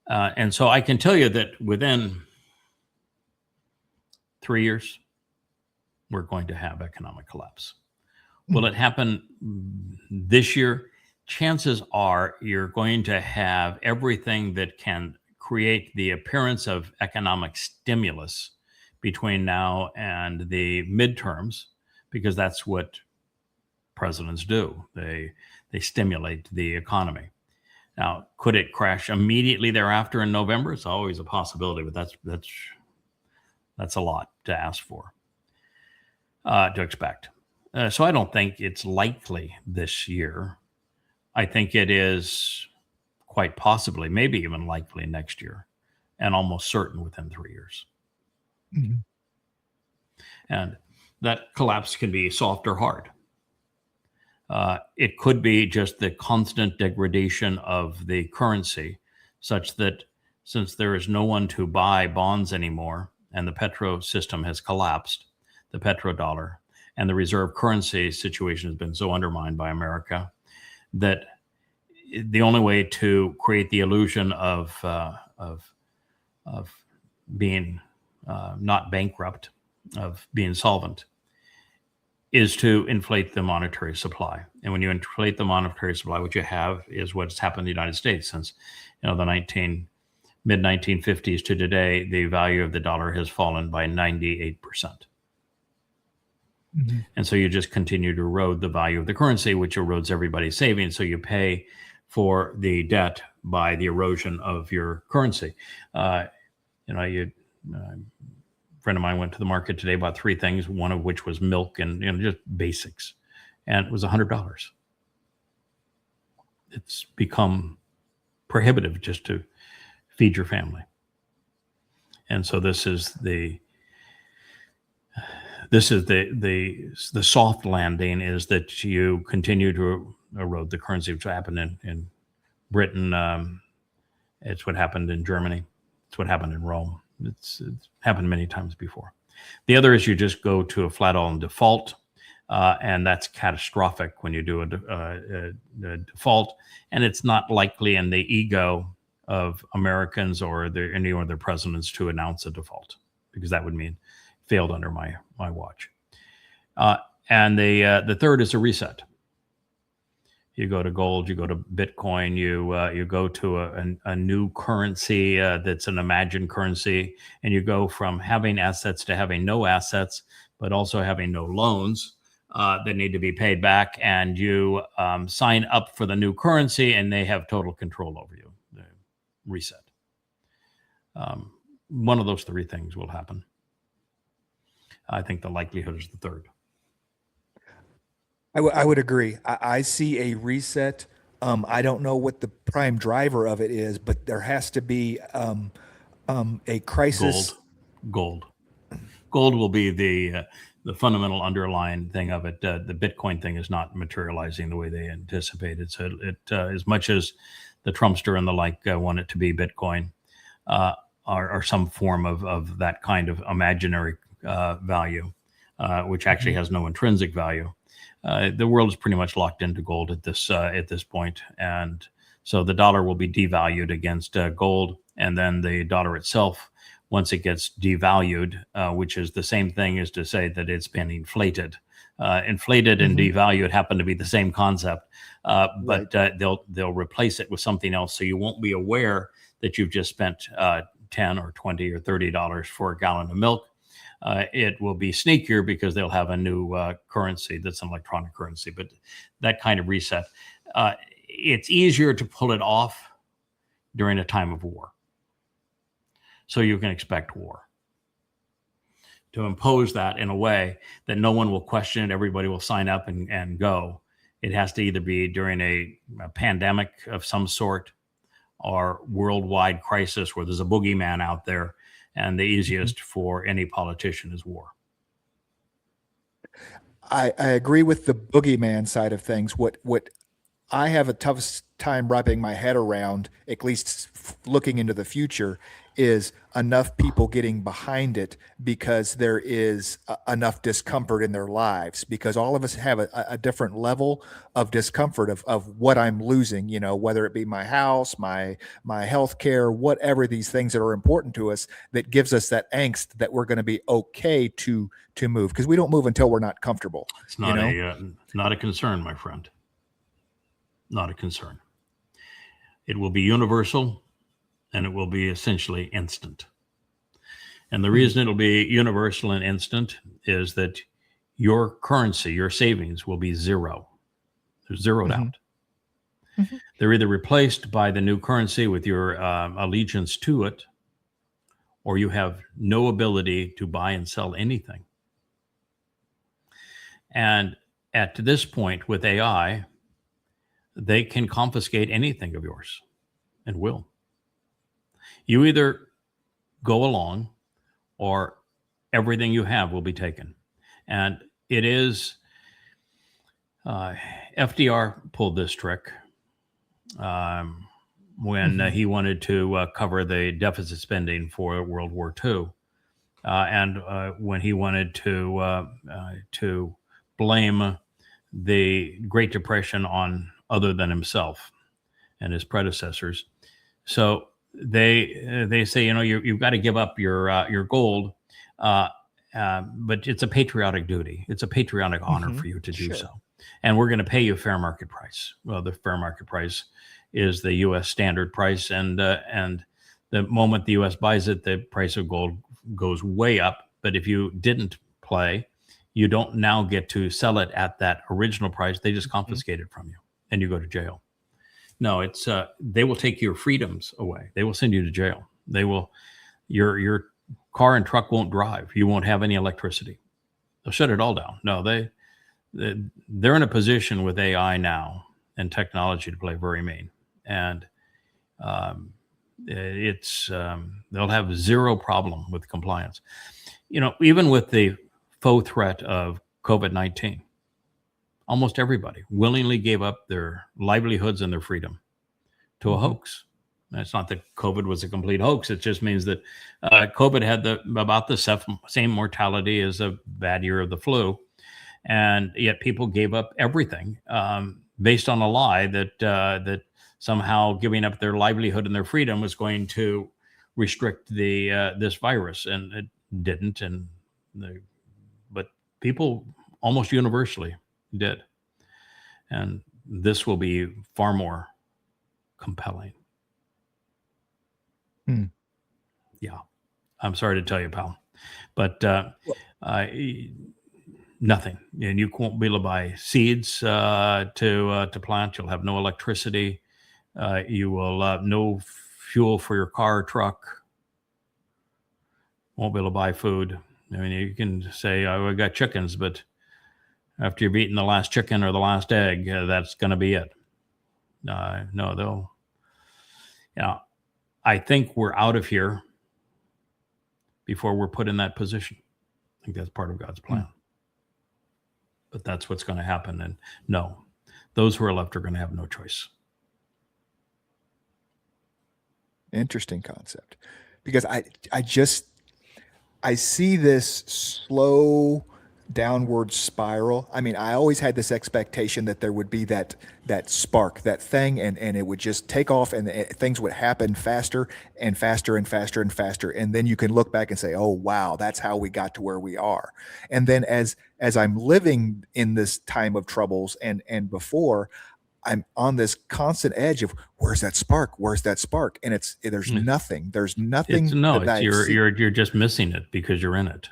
And so I can tell you that within 3 years, we're going to have economic collapse. Will it happen this year? Chances are you're going to have everything that can create the appearance of economic stimulus between now and the midterms, because that's what presidents do. They stimulate the economy. Now, could it crash immediately thereafter in November? It's always a possibility, but that's a lot to ask for, to expect. So I don't think it's likely this year. I think it is quite possibly, maybe even likely next year, and almost certain within 3 years. Mm-hmm. And that collapse can be soft or hard. It could be just the constant degradation of the currency, such that since there is no one to buy bonds anymore, and the petro system has collapsed, the petrodollar, and the reserve currency situation has been so undermined by America, that the only way to create the illusion of being not bankrupt, of being solvent, is to inflate the monetary supply. And when you inflate the monetary supply, what you have is what's happened in the United States since the mid-1950s to today. The value of the dollar has fallen by 98%. Mm-hmm. And so you just continue to erode the value of the currency, which erodes everybody's savings. So you pay for the debt by the erosion of your currency. A friend of mine went to the market today, bought 3 things, one of which was milk and just basics, and it was $100. It's become prohibitive just to feed your family. And so this is the soft landing, is that you continue to erode the currency, which happened in Britain It's what happened in Germany. It's what happened in Rome. It's happened many times before. The other is you just go to a flat on default, and that's catastrophic when you do a default, and it's not likely in the ego of Americans or any of their presidents to announce a default, because that would mean failed under my watch. And the third is a reset. You go to gold, you go to Bitcoin, you go to a new currency that's an imagined currency, and you go from having assets to having no assets, but also having no loans that need to be paid back, and you sign up for the new currency, and they have total control over you. The reset. One of those three things will happen. I think the likelihood is the third. I would agree. I see a reset. I don't know what the prime driver of it is, but there has to be a crisis. Gold will be the fundamental underlying thing of it. The Bitcoin thing is not materializing the way they anticipated. So as much as the Trumpster and the like want it to be Bitcoin, or some form of that kind of imaginary value, which actually has no intrinsic value. The world is pretty much locked into gold at this point, and so the dollar will be devalued against gold, and then the dollar itself, once it gets devalued, which is the same thing as to say that it's been inflated. Inflated and devalued happen to be the same concept, but they'll replace it with something else, so you won't be aware that you've just spent $10 or $20 or $30 for a gallon of milk. It will be sneakier because they'll have a new currency that's an electronic currency, but that kind of reset. It's easier to pull it off during a time of war. So you can expect war. To impose that in a way that no one will question it, everybody will sign up and go. It has to either be during a pandemic of some sort or worldwide crisis where there's a boogeyman out there. And the easiest for any politician is war. I agree with the boogeyman side of things. What I have a toughest time wrapping my head around, at least looking into the future, is enough people getting behind it because there is enough discomfort in their lives, because all of us have a different level of discomfort of what I'm losing, whether it be my house, my health care, whatever these things that are important to us, that gives us that angst that we're going to be okay to move, because we don't move until we're not comfortable. It's not not a concern, my friend. Not a concern. It will be universal, and it will be essentially instant. And the reason it'll be universal and instant is that your currency, your savings, will be zero. They're zeroed out. They're either replaced by the new currency with your allegiance to it, or you have no ability to buy and sell anything. And at this point with AI, they can confiscate anything of yours and will. You either go along or everything you have will be taken. And it is, FDR pulled this trick when he wanted to cover the deficit spending for World War II. And when he wanted to blame the Great Depression on other than himself and his predecessors. So they say, you've got to give up your gold, but it's a patriotic duty. It's a patriotic honor for you to do so. And we're going to pay you fair market price. Well, the fair market price is the U.S. standard price. And the moment the U.S. buys it, the price of gold goes way up. But if you didn't play, you don't now get to sell it at that original price. They just confiscate it from you and you go to jail. No, it's they will take your freedoms away. They will send you to jail. They will, your car and truck won't drive. You won't have any electricity. They'll shut it all down. No, they're in a position with AI now and technology to play very mean. And they'll have zero problem with compliance. Even with the faux threat of COVID-19, almost everybody willingly gave up their livelihoods and their freedom to a hoax. It's not that COVID was a complete hoax. It just means that COVID had about the same mortality as a bad year of the flu. And yet people gave up everything based on a lie that somehow giving up their livelihood and their freedom was going to restrict this virus, and it didn't. But people almost universally did, and this will be far more compelling. Yeah, I'm sorry to tell you, pal, but nothing, and you won't be able to buy seeds to plant. You'll have no electricity. You will have no fuel for your car or truck. Won't be able to buy food. I mean, you can say, "Oh, I got chickens," but after you've eaten the last chicken or the last egg, that's going to be it. No, though. Yeah, I think we're out of here before we're put in that position. I think that's part of God's plan. But that's what's going to happen. And no, those who are left are going to have no choice. Interesting concept, because I see this slow downward spiral. I mean, I always had this expectation that there would be that spark, that thing, and it would just take off, and things would happen faster and faster and faster and faster. And then you can look back and say, oh, wow, that's how we got to where we are. And then as I'm living in this time of troubles and before, I'm on this constant edge of where's that spark? Where's that spark? And there's nothing. There's nothing. You're just missing it because you're in it.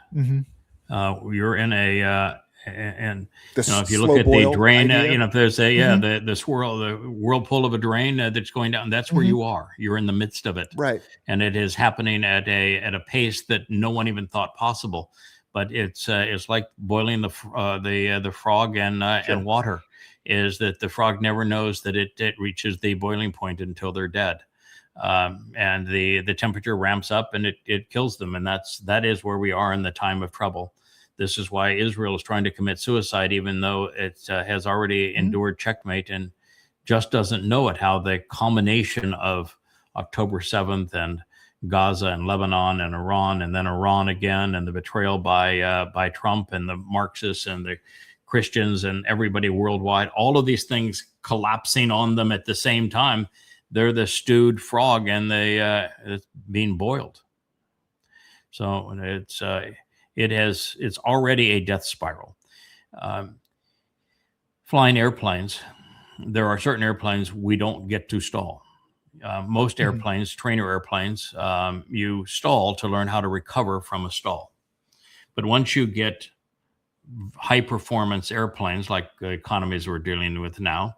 You're in and if you look at the drain, if there's the swirl, the whirlpool of a drain that's going down, that's where you are. You're in the midst of it, right? And it is happening at a pace that no one even thought possible. But it's like boiling the frog and water. Is that the frog never knows that it reaches the boiling point until they're dead. And the temperature ramps up and it kills them. And that is where we are in the time of trouble. This is why Israel is trying to commit suicide, even though it has already endured checkmate and just doesn't know it, how the culmination of October 7th and Gaza and Lebanon and Iran, and then Iran again, and the betrayal by Trump and the Marxists and the Christians and everybody worldwide, all of these things collapsing on them at the same time. They're the stewed frog, and it's being boiled. So it's already a death spiral. Flying airplanes, there are certain airplanes we don't get to stall. Most airplanes, trainer airplanes, you stall to learn how to recover from a stall. But once you get high performance airplanes like the economies we're dealing with now,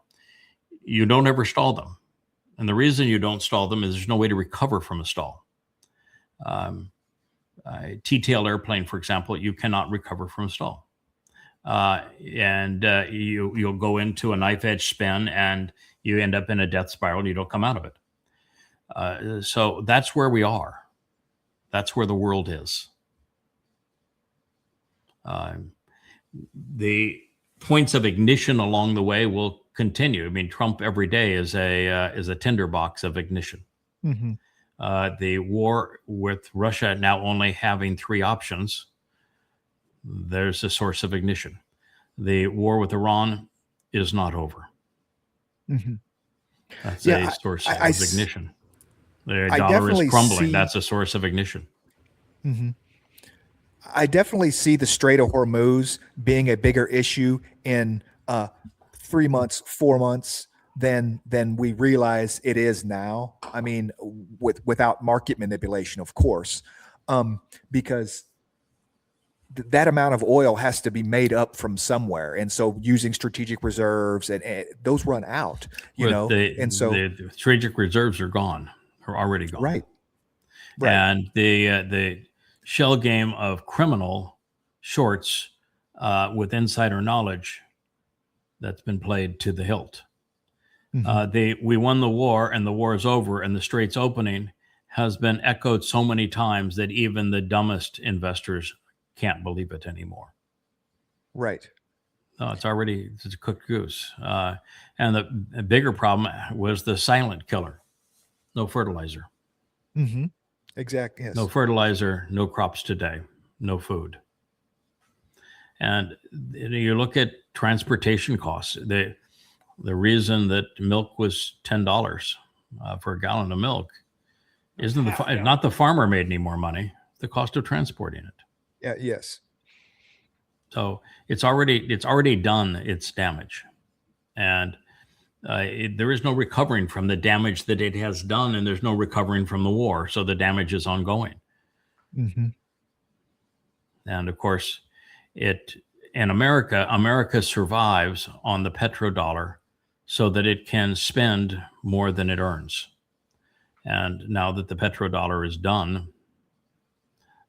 you don't ever stall them. And the reason you don't stall them is there's no way to recover from a stall. A T-tail airplane, for example, you cannot recover from a stall. You'll go into a knife edge spin and you end up in a death spiral and you don't come out of it. So that's where we are. That's where the world is. The points of ignition along the way will continue. I mean, Trump every day is a tinderbox of ignition. The war with Russia now only having 3 options. There's a source of ignition. The war with Iran is not over. That's a source of ignition. The dollar is crumbling. That's a source of ignition. I definitely see the Strait of Hormuz being a bigger issue in 3 months, 4 months than we realize it is now. I mean, without market manipulation, of course, because that amount of oil has to be made up from somewhere, and so using strategic reserves and those run out. The strategic reserves are gone, are already gone. Right. And the shell game of criminal shorts with insider knowledge that's been played to the hilt. We won the war and the war is over and the strait's opening has been echoed so many times that even the dumbest investors can't believe it anymore. Right. No, it's a cooked goose. And the bigger problem was the silent killer. no fertilizer. Mm-hmm. Exactly. Yes. No fertilizer, no crops today, no food. And you look at transportation costs. The reason that milk was $10 for a gallon of milk isn't not the farmer made any more money, the cost of transporting it. Yeah. Yes. So it's already done its damage, and there is no recovering from the damage that it has done, and there's no recovering from the war. So the damage is ongoing. Mm-hmm. And of course, America survives on the petrodollar so that it can spend more than it earns. And now that the petrodollar is done,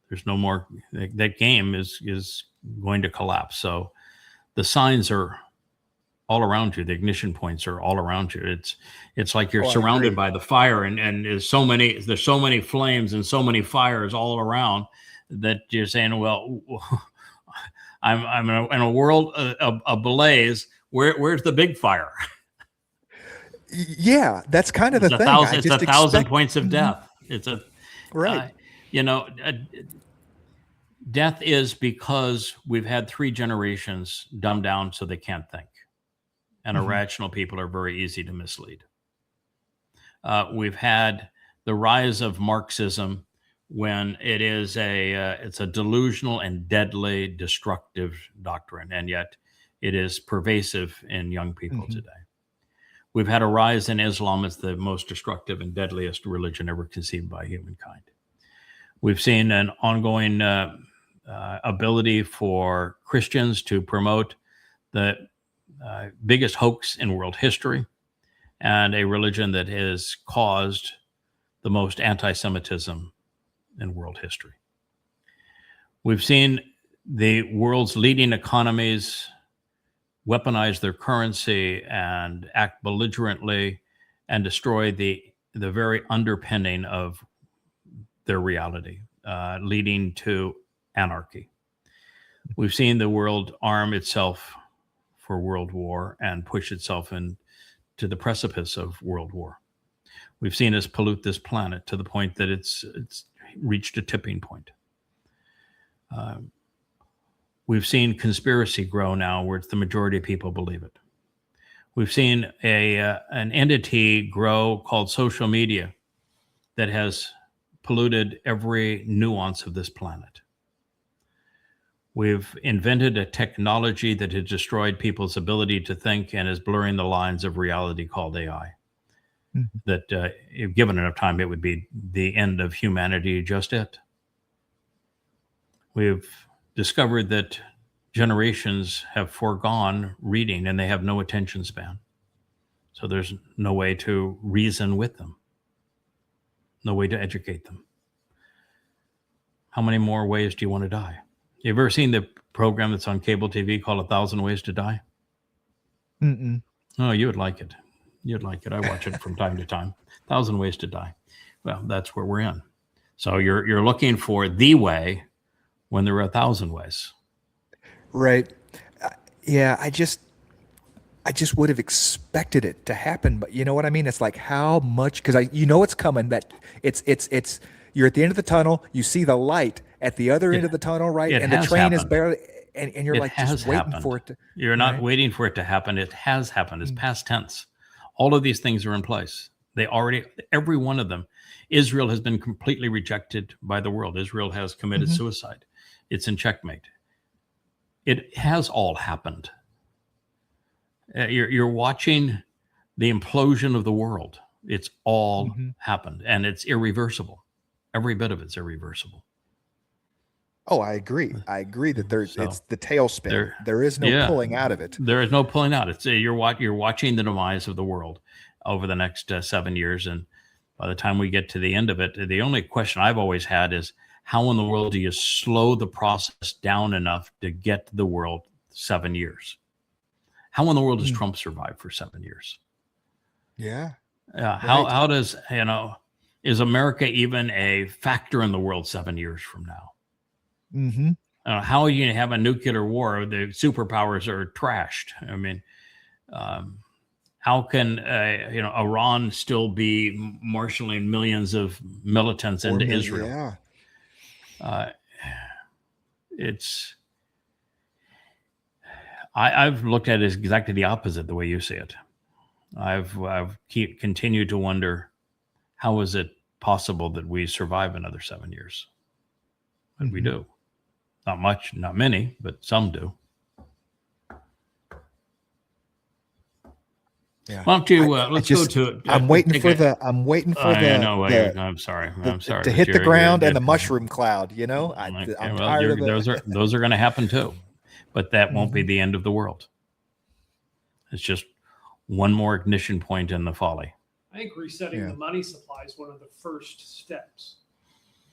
there's no more, that game is going to collapse. So the signs are all around you. The ignition points are all around you. It's like you're surrounded by the fire, and there's so many flames and so many fires all around that you're saying, well, I'm in a world ablaze. Where's the big fire? Yeah, that's kind of the thing. It's 1,000 points of death. It's right. Death is because we've had 3 generations dumbed down so they can't think. And irrational people are very easy to mislead. We've had the rise of Marxism, when it's a delusional and deadly destructive doctrine, and yet it is pervasive in young people today. We've had a rise in Islam as the most destructive and deadliest religion ever conceived by humankind. We've seen an ongoing ability for Christians to promote the biggest hoax in world history, and a religion that has caused the most anti-Semitism in world history. We've seen the world's leading economies weaponize their currency and act belligerently and destroy the very underpinning of their reality, leading to anarchy. We've seen the world arm itself for world war and push itself into the precipice of world war. We've seen us pollute this planet to the point that it's reached a tipping point. We've seen conspiracy grow now where it's the majority of people believe it. We've seen an entity grow called social media that has polluted every nuance of this planet. We've invented a technology that has destroyed people's ability to think and is blurring the lines of reality called AI. That if given enough time, it would be the end of humanity, just it. We've discovered that generations have foregone reading and they have no attention span. So there's no way to reason with them, no way to educate them. How many more ways do you want to die? You've ever seen the program that's on cable TV called 1,000 Ways to Die? Oh, you would like it. You'd like it. I watch it from time to time. 1,000 Ways to Die. Well, that's where we're in. So you're looking for the way when there are 1,000 ways. Right. Yeah, I just would have expected it to happen, but you know what I mean? It's like how much, because it's coming, that it's you're at the end of the tunnel, you see the light at the other end of the tunnel, right? And the train is barely, and you're like just waiting for it to. You're not waiting for it to happen. It has happened. It's past tense. All of these things are in place. Every one of them. Israel has been completely rejected by the world. Israel has committed suicide. It's in checkmate. It has all happened. You're watching the implosion of the world. It's all happened, and it's irreversible. Every bit of it's irreversible. Oh, I agree. I agree that it's the tailspin. There is no pulling out of it. There is no pulling out. It's you're watching the demise of the world over the next 7 years, and by the time we get to the end of it, the only question I've always had is, how in the world do you slow the process down enough to get the world 7 years? How in the world does Trump survive for 7 years? Yeah. How does, is America even a factor in the world 7 years from now? How are you going to have a nuclear war? The superpowers are trashed. I mean, how can Iran still be marshaling millions of militants into Israel? Yeah. I've looked at it exactly the opposite, the way you see it. I've continued to wonder, how is it possible that we survive another 7 years? And we do. Not much, not many, but some do. Yeah. Why don't you let's go to? I'm waiting for the. I'm sorry. To hit the ground and the mushroom cloud. You know, I'm tired of it. Those are going to happen too, but that won't be the end of the world. It's just one more ignition point in the folly. I think resetting the money supply is one of the first steps,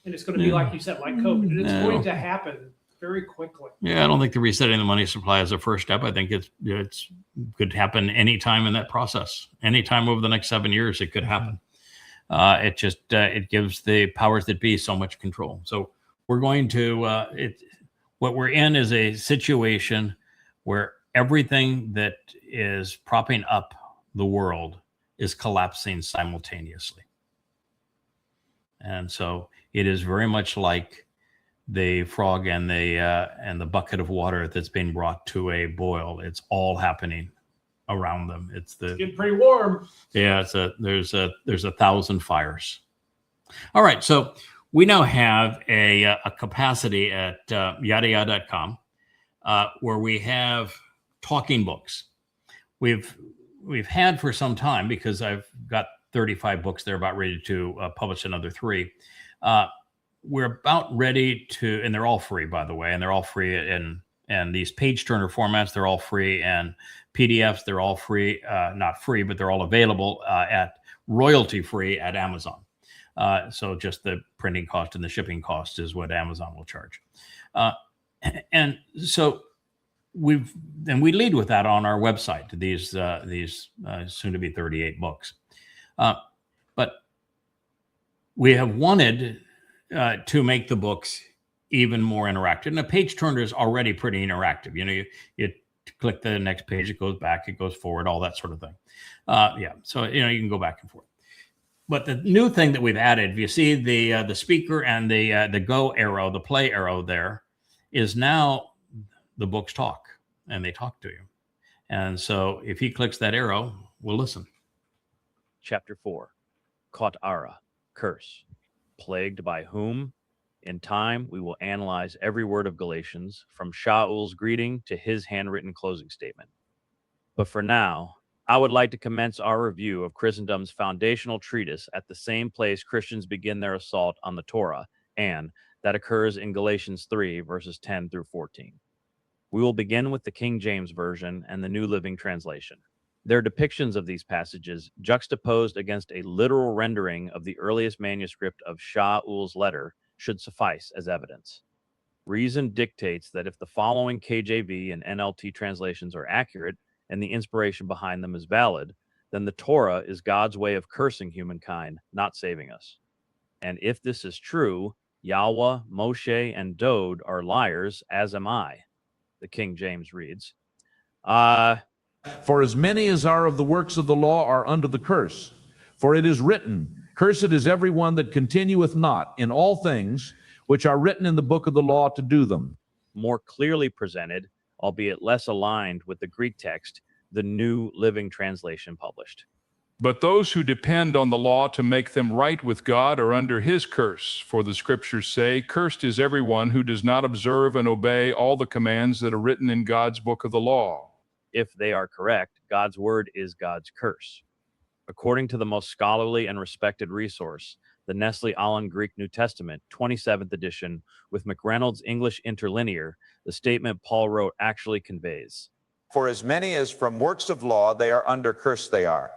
and it's going to be like you said, like COVID, and it's going to happen very quickly. Yeah, I don't think the resetting the money supply is a first step. I think it's could happen anytime in that process. Anytime over the next 7 years, it could happen. It gives the powers that be so much control. So we're going to what we're in is a situation where everything that is propping up the world is collapsing simultaneously. And so it is very much like the frog and the bucket of water that's being brought to a boil. It's all happening around them. It's getting pretty warm. Yeah, there's 1,000 fires. All right, so we now have a capacity at YADAYAH.com where we have talking books. We've had for some time, because I've got 35 books there, about ready to publish another 3. We're about ready to, and they're all free, by the way, and they're all free in these page turner formats. They're all free, and PDFs, they're all free, not free, but they're all available at royalty free at Amazon. So just the printing cost and the shipping cost is what Amazon will charge. And so we lead with that on our website, these soon to be 38 books. But we have wanted to make the books even more interactive. And the page turner is already pretty interactive. You know, you click the next page, it goes back, it goes forward, all that sort of thing. So you can go back and forth. But the new thing that we've added, if you see the speaker and the go arrow, the play arrow there, is now the books talk, and they talk to you. And so if he clicks that arrow, we'll listen. Chapter 4, Towrah, curse. Plagued by whom? In time, we will analyze every word of Galatians, from Shaul's greeting to his handwritten closing statement. But for now, I would like to commence our review of Christendom's foundational treatise at the same place Christians begin their assault on the Torah, and that occurs in Galatians 3, verses 10 through 14. We will begin with the King James Version and the New Living Translation. Their depictions of these passages, juxtaposed against a literal rendering of the earliest manuscript of Shaul's letter, should suffice as evidence. Reason dictates that if the following KJV and NLT translations are accurate and the inspiration behind them is valid, then the Torah is God's way of cursing humankind, not saving us. And if this is true, Yahweh, Moshe, and Dode are liars, as am I. The King James reads, For as many as are of the works of the law are under the curse. For it is written, Cursed is every one that continueth not in all things which are written in the book of the law to do them. More clearly presented, albeit less aligned with the Greek text, the New Living Translation published. But those who depend on the law to make them right with God are under his curse. For the scriptures say, Cursed is everyone who does not observe and obey all the commands that are written in God's book of the law. If they are correct, God's word is God's curse. According to the most scholarly and respected resource, the Nestle Aland Greek New Testament, 27th edition, with McReynolds' English interlinear, the statement Paul wrote actually conveys. For as many as from works of law they are under curse they are.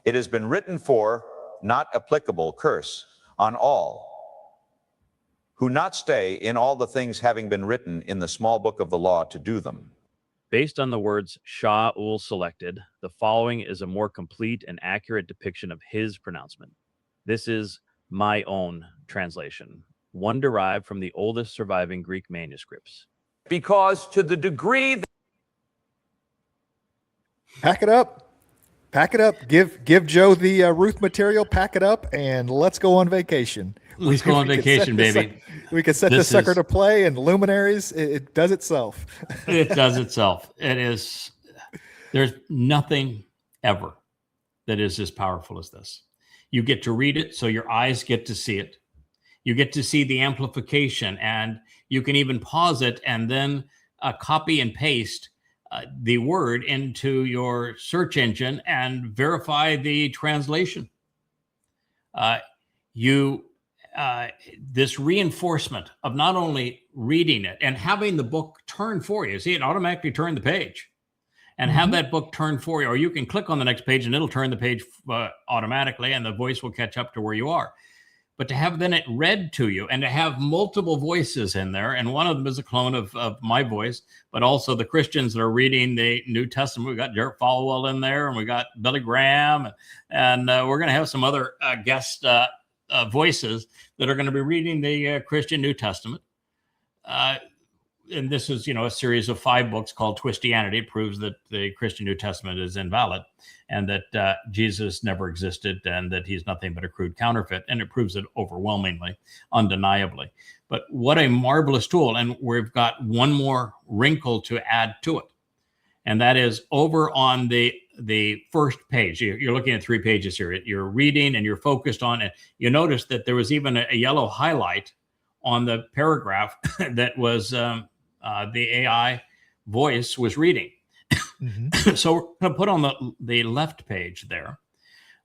It has been written for, not applicable, curse on all, who not stay in all the things having been written in the small book of the law to do them. Based on the words Shaul selected, the following is a more complete and accurate depiction of his pronouncement. This is my own translation, one derived from the oldest surviving Greek manuscripts. Because to the degree... Pack it up. Pack it up. Give Joe the Ruth material. Pack it up, and let's go on vacation. Let's go on vacation, baby. We can set this sucker to play, and Luminaries. It does itself. It does itself. It is. There's nothing ever that is as powerful as this. You get to read it, so your eyes get to see it. You get to see the amplification, and you can even pause it and then copy and paste the word into your search engine and verify the translation. This reinforcement of not only reading it and having the book turn for you. See, it automatically turned the page, and have that book turn for you, or you can click on the next page and it'll turn the page automatically, and the voice will catch up to where you are. But to have then it read to you, and to have multiple voices in there, and one of them is a clone of my voice, but also the Christians that are reading the New Testament. We got Derek Falwell in there, and we got Billy Graham, and we're going to have some other guest voices that are going to be reading the Christian New Testament. And this is, a series of 5 books called Twistianity. It proves that the Christian New Testament is invalid, and that Jesus never existed, and that he's nothing but a crude counterfeit. And it proves it overwhelmingly, undeniably. But what a marvelous tool. And we've got one more wrinkle to add to it. And that is over on the first page. You're looking at 3 pages here. You're reading and you're focused on it. You notice that there was even a yellow highlight on the paragraph that was the AI voice was reading. So we're going to put on the left page there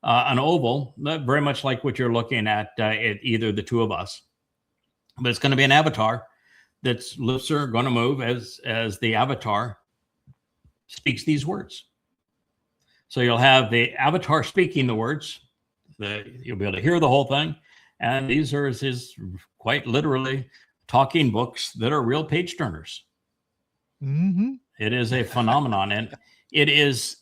an oval, very much like what you're looking at either the two of us. But it's going to be an avatar that's lips are going to move as the avatar speaks these words. So you'll have the avatar speaking the words. You'll be able to hear the whole thing. And these are his quite literally talking books that are real page turners. It is a phenomenon. And it is,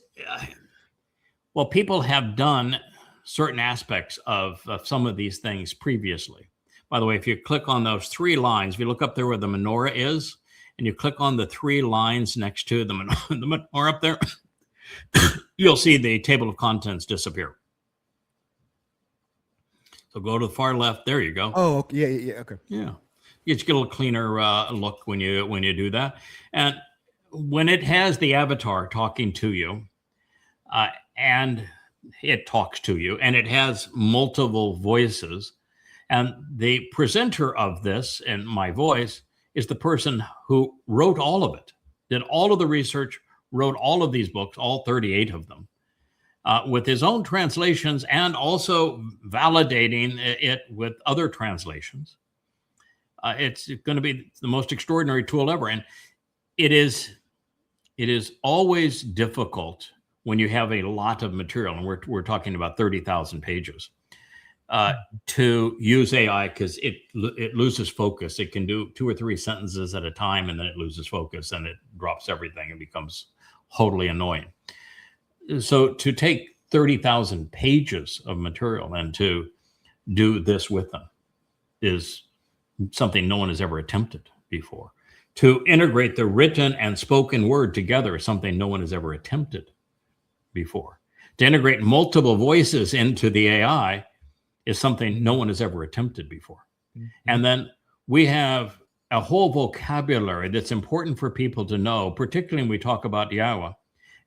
well, people have done certain aspects of some of these things previously. By the way, if you click on those 3 lines, if you look up there where the menorah is, and you click on the 3 lines next to the menorah up there, you'll see the table of contents disappear. So go to the far left. There you go. Oh, yeah, okay. Yeah, you just get a little cleaner look when you do that. And when it has the avatar talking to you, and it talks to you, and it has multiple voices, and the presenter of this and my voice is the person who wrote all of it, did all of the research, wrote all of these books, all 38 of them, with his own translations, and also validating it with other translations. It's going to be the most extraordinary tool ever. And it is always difficult when you have a lot of material, and we're talking about 30,000 pages, to use AI, because it loses focus. It can do 2 or 3 sentences at a time, and then it loses focus and it drops everything and becomes totally annoying. So to take 30,000 pages of material and to do this with them is something no one has ever attempted before. To integrate the written and spoken word together is something no one has ever attempted before. To integrate multiple voices into the AI is something no one has ever attempted before. And then we have a whole vocabulary that's important for people to know, particularly when we talk about Yahweh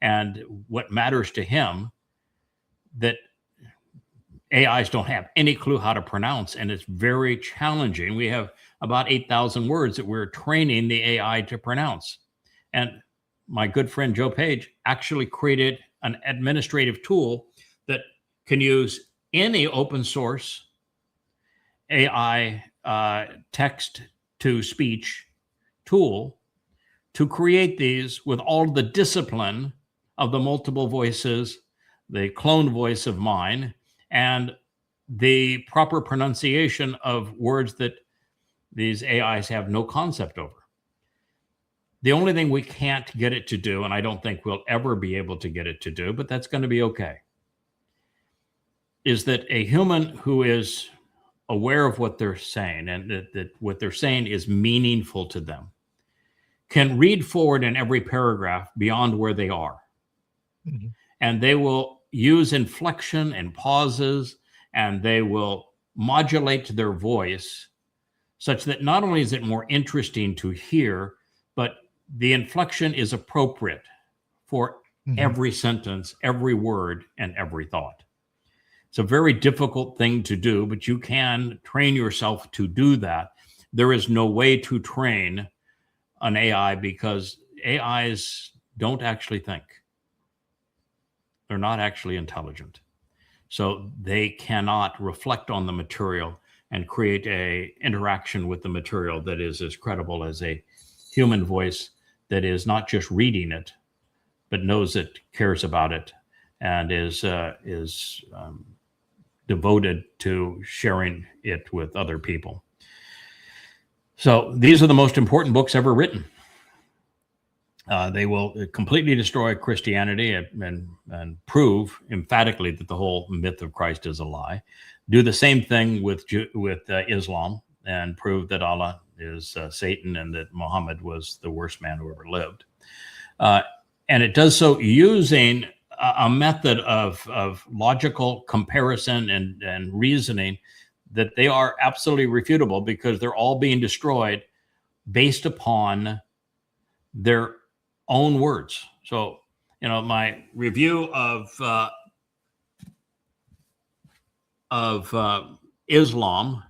and what matters to him, that AIs don't have any clue how to pronounce, and it's very challenging. We have about 8,000 words that we're training the AI to pronounce. And my good friend Joe Page actually created an administrative tool that can use any open source AI text to speech tool to create these with all the discipline of the multiple voices, the cloned voice of mine, and the proper pronunciation of words that these AIs have no concept over. The only thing we can't get it to do, and I don't think we'll ever be able to get it to do, but that's going to be okay, is that a human who is aware of what they're saying, and that what they're saying is meaningful to them, can read forward in every paragraph beyond where they are. And they will use inflection and pauses, and they will modulate their voice such that not only is it more interesting to hear, but the inflection is appropriate for every sentence, every word, and every thought. It's a very difficult thing to do, but you can train yourself to do that. There is no way to train an AI because AIs don't actually think. They're not actually intelligent. So they cannot reflect on the material and create a interaction with the material that is as credible as a human voice that is not just reading it, but knows it, cares about it, and is devoted to sharing it with other people. So these are the most important books ever written. They will completely destroy Christianity and prove emphatically that the whole myth of Christ is a lie. Do the same thing with Islam and prove that Allah is Satan and that Muhammad was the worst man who ever lived. And it does so using a method of logical comparison and reasoning that they are absolutely refutable because they're all being destroyed based upon their own words. So, my review of Islam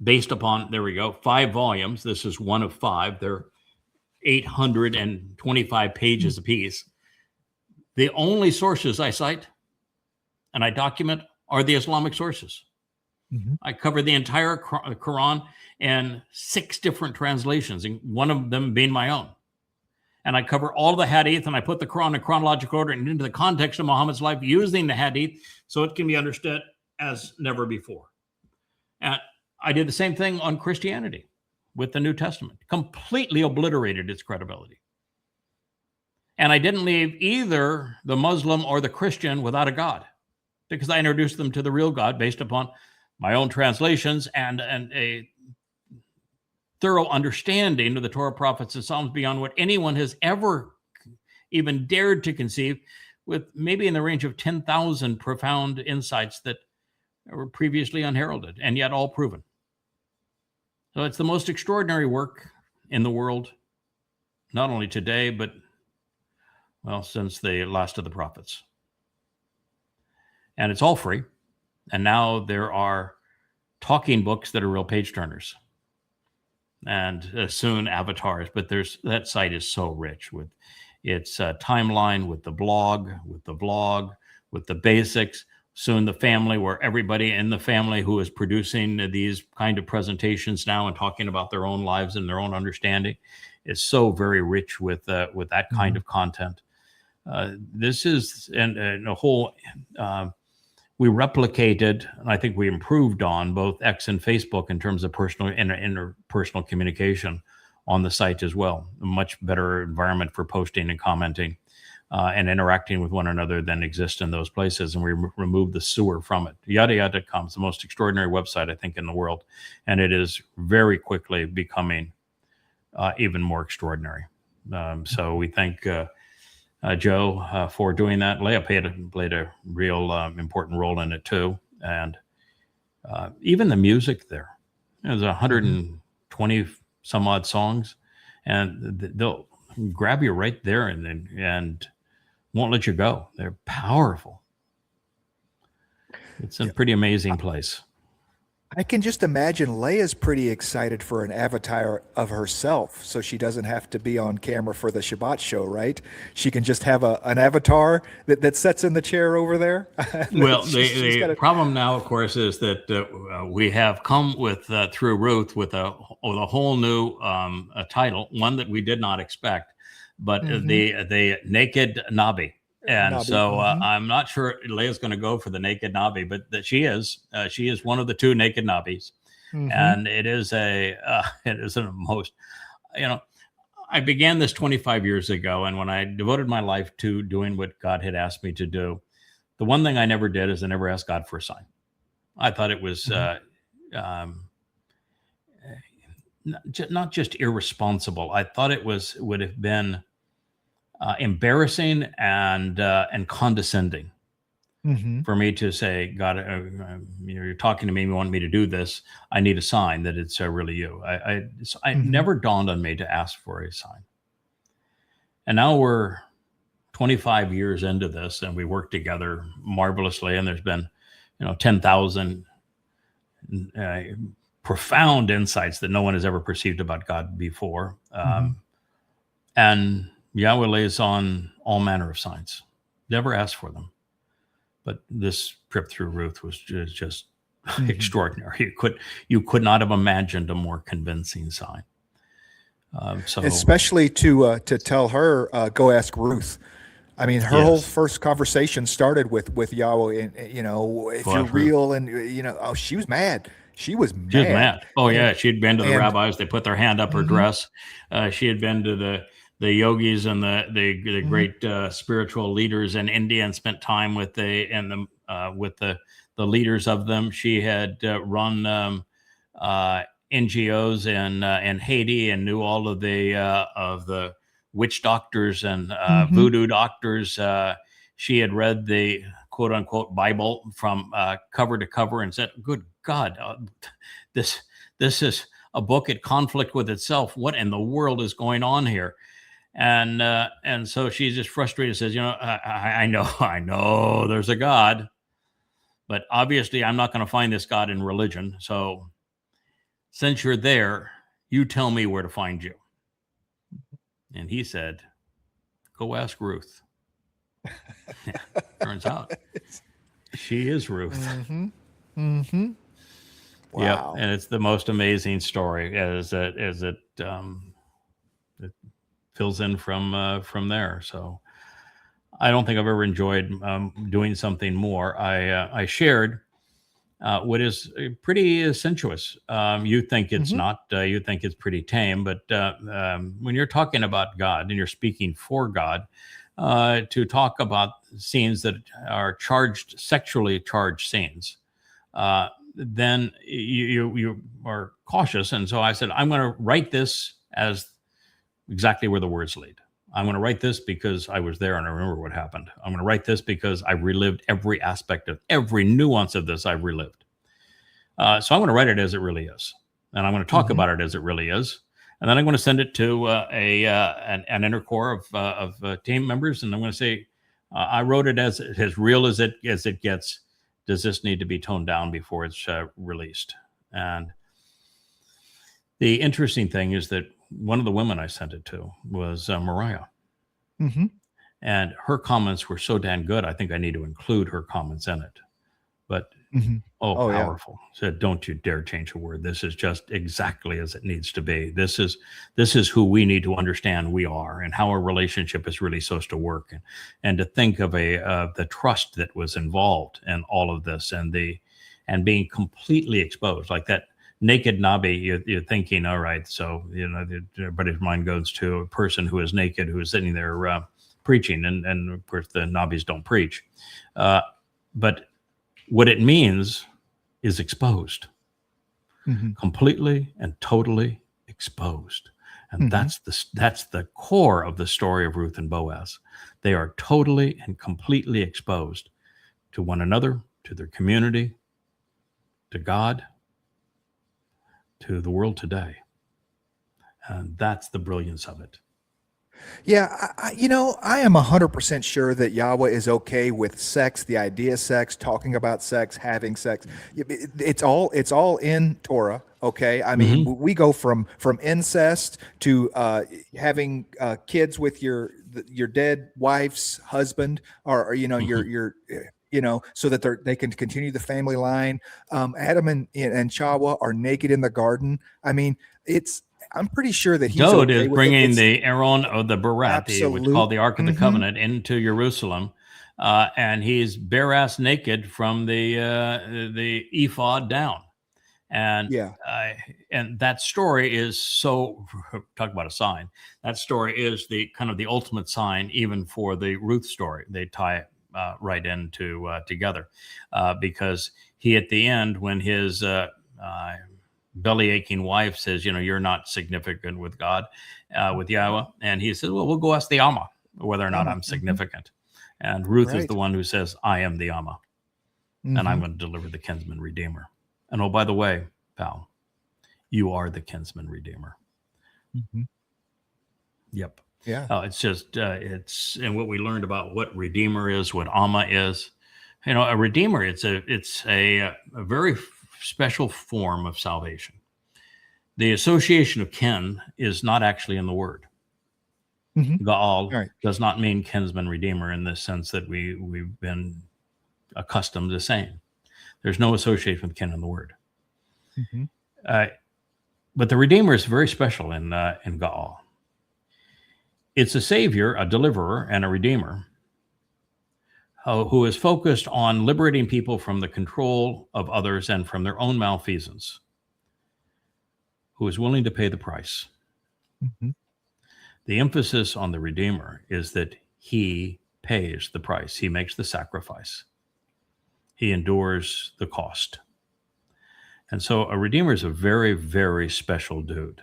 based upon, there we go, 5 volumes. This is one of 5. They're 825 pages apiece. The only sources I cite and I document are the Islamic sources. I cover the entire Quran in 6 different translations, and one of them being my own. And I cover all the hadith, and I put the Quran in chronological order and into the context of Muhammad's life using the hadith so it can be understood as never before. And I did the same thing on Christianity with the New Testament, completely obliterated its credibility. And I didn't leave either the Muslim or the Christian without a God, because I introduced them to the real God based upon my own translations and a thorough understanding of the Torah, prophets, and Psalms beyond what anyone has ever even dared to conceive, with maybe in the range of 10,000 profound insights that were previously unheralded and yet all proven. So it's the most extraordinary work in the world, not only today, but, well, since the last of the prophets. And it's all free. And now there are talking books that are real page turners, and soon avatars. But that site is so rich with its timeline, with the blog, with the vlog, with the basics. Soon the family, where everybody in the family who is producing these kind of presentations now and talking about their own lives and their own understanding is so very rich with that kind of content. This is and a whole. We replicated, and I think we improved on both X and Facebook in terms of personal interpersonal communication on the site as well. A much better environment for posting and commenting and interacting with one another than exists in those places. And we removed the sewer from it. YAHOWAH.com is the most extraordinary website, I think, in the world. And it is very quickly becoming even more extraordinary. So we thank Joe for doing that. Leah played a real important role in it too. And even the music there, there's 120 some odd songs, and they'll grab you right there and won't let you go. They're powerful. It's a pretty amazing place. I can just imagine Leia's pretty excited for an avatar of herself, so she doesn't have to be on camera for the Shabbat show, right? She can just have an avatar that sits in the chair over there. Well, the problem now, of course, is that we have come with through Ruth with a whole new title, one that we did not expect, but the Naked Nabi. And Nabi, so I'm not sure Leia's going to go for the Naked Nabi, but that she is one of the 2 Naked Nabis. And it is a most, I began this 25 years ago. And when I devoted my life to doing what God had asked me to do, the one thing I never did is I never asked God for a sign. I thought it was not just irresponsible. I thought it would have been embarrassing and condescending For me to say, God, you're talking to me, you want me to do this, I need a sign that it's really you. It never dawned on me to ask for a sign. And now we're 25 years into this, and we work together marvelously, and there's been 10,000 profound insights that no one has ever perceived about God before. And Yahweh lays on all manner of signs. Never asked for them. But this trip through Ruth was just extraordinary. You could not have imagined a more convincing sign. So especially to tell her, go ask Ruth. I mean, her whole first conversation started with Yahweh, and if you're real, and she was mad. She was mad. Oh yeah, she'd been to the rabbis. They put their hand up her dress. She had been to the yogis and the great spiritual leaders in India, and spent time with the leaders of them. She had run NGOs in Haiti, and knew all of the witch doctors and voodoo doctors. She had read the quote unquote Bible from cover to cover, and said, "Good God, this is a book at conflict with itself. What in the world is going on here?" And so she's just frustrated, says, I know there's a God, but obviously I'm not going to find this God in religion. So since you're there, you tell me where to find you. And he said, go ask Ruth. Turns out she is Ruth. Wow. Yep. And it's the most amazing story as it fills in from there. So I don't think I've ever enjoyed doing something more. I shared what is pretty sensuous. You think it's not. You think it's pretty tame. But when you're talking about God and you're speaking for God, to talk about scenes that are sexually charged scenes, then you are cautious. And so I said, I'm going to write this as exactly where the words lead. I'm going to write this because I was there and I remember what happened. I'm going to write this because I relived every aspect of every nuance of this. I've relived. So I'm going to write it as it really is, and I'm going to talk about it as it really is, and then I'm going to send it to an inner core of team members, and I'm going to say, I wrote it as real as it gets. Does this need to be toned down before it's released? And the interesting thing is that one of the women I sent it to was Mariah. And her comments were so damn good. I think I need to include her comments in it. But, powerful. Said, don't you dare change a word. This is just exactly as it needs to be. This is who we need to understand we are, and how our relationship is really supposed to work. And to think of the trust that was involved in all of this, and being completely exposed, like that naked Nabi. You're thinking, all right, so everybody's mind goes to a person who is naked, who is sitting there preaching, and of course the Nabis don't preach, but what it means is exposed, completely and totally exposed. And that's the core of the story of Ruth and Boaz. They are totally and completely exposed to one another, to their community, to God, to the world today. And that's the brilliance of it. Yeah, I am 100% sure that Yahweh is okay with sex, the idea of sex, talking about sex, having sex. It's all in Towrah. Okay, I mean, we go from incest to having kids with your dead wife's husband, or your so that they can continue the family line. Adam and Chawah are naked in the garden. I mean, I'm pretty sure that he's Dode okay is with bringing it. the Aaron of the Barat, what's called the Ark of the Covenant, into Jerusalem, and he's bare ass naked from the ephod down, and and that story is so talk about a sign. That story is the kind of the ultimate sign, even for the Ruth story. They tie it right into together, because he at the end, when his belly aching wife says, you're not significant with God, with Yahweh. And he said, well, we'll go ask the Alma whether or not I'm significant. And Ruth is Right. the one who says, I am the Amma, and I'm going to deliver the kinsman redeemer. And oh, by the way, pal, you are the kinsman redeemer. Yep. Yeah. It's just, and what we learned about what redeemer is, what Amma is. You know, a redeemer, it's a very special form of salvation. The association of kin is not actually in the word. Gaal Right. does not mean kinsman redeemer in the sense that we've been accustomed to saying. There's no association with kin in the word. But the redeemer is very special in Gaal. It's a savior, a deliverer, and a redeemer who is focused on liberating people from the control of others and from their own malfeasance, who is willing to pay the price. The emphasis on the redeemer is that he pays the price. He makes the sacrifice. He endures the cost. And so a redeemer is a very, very special dude.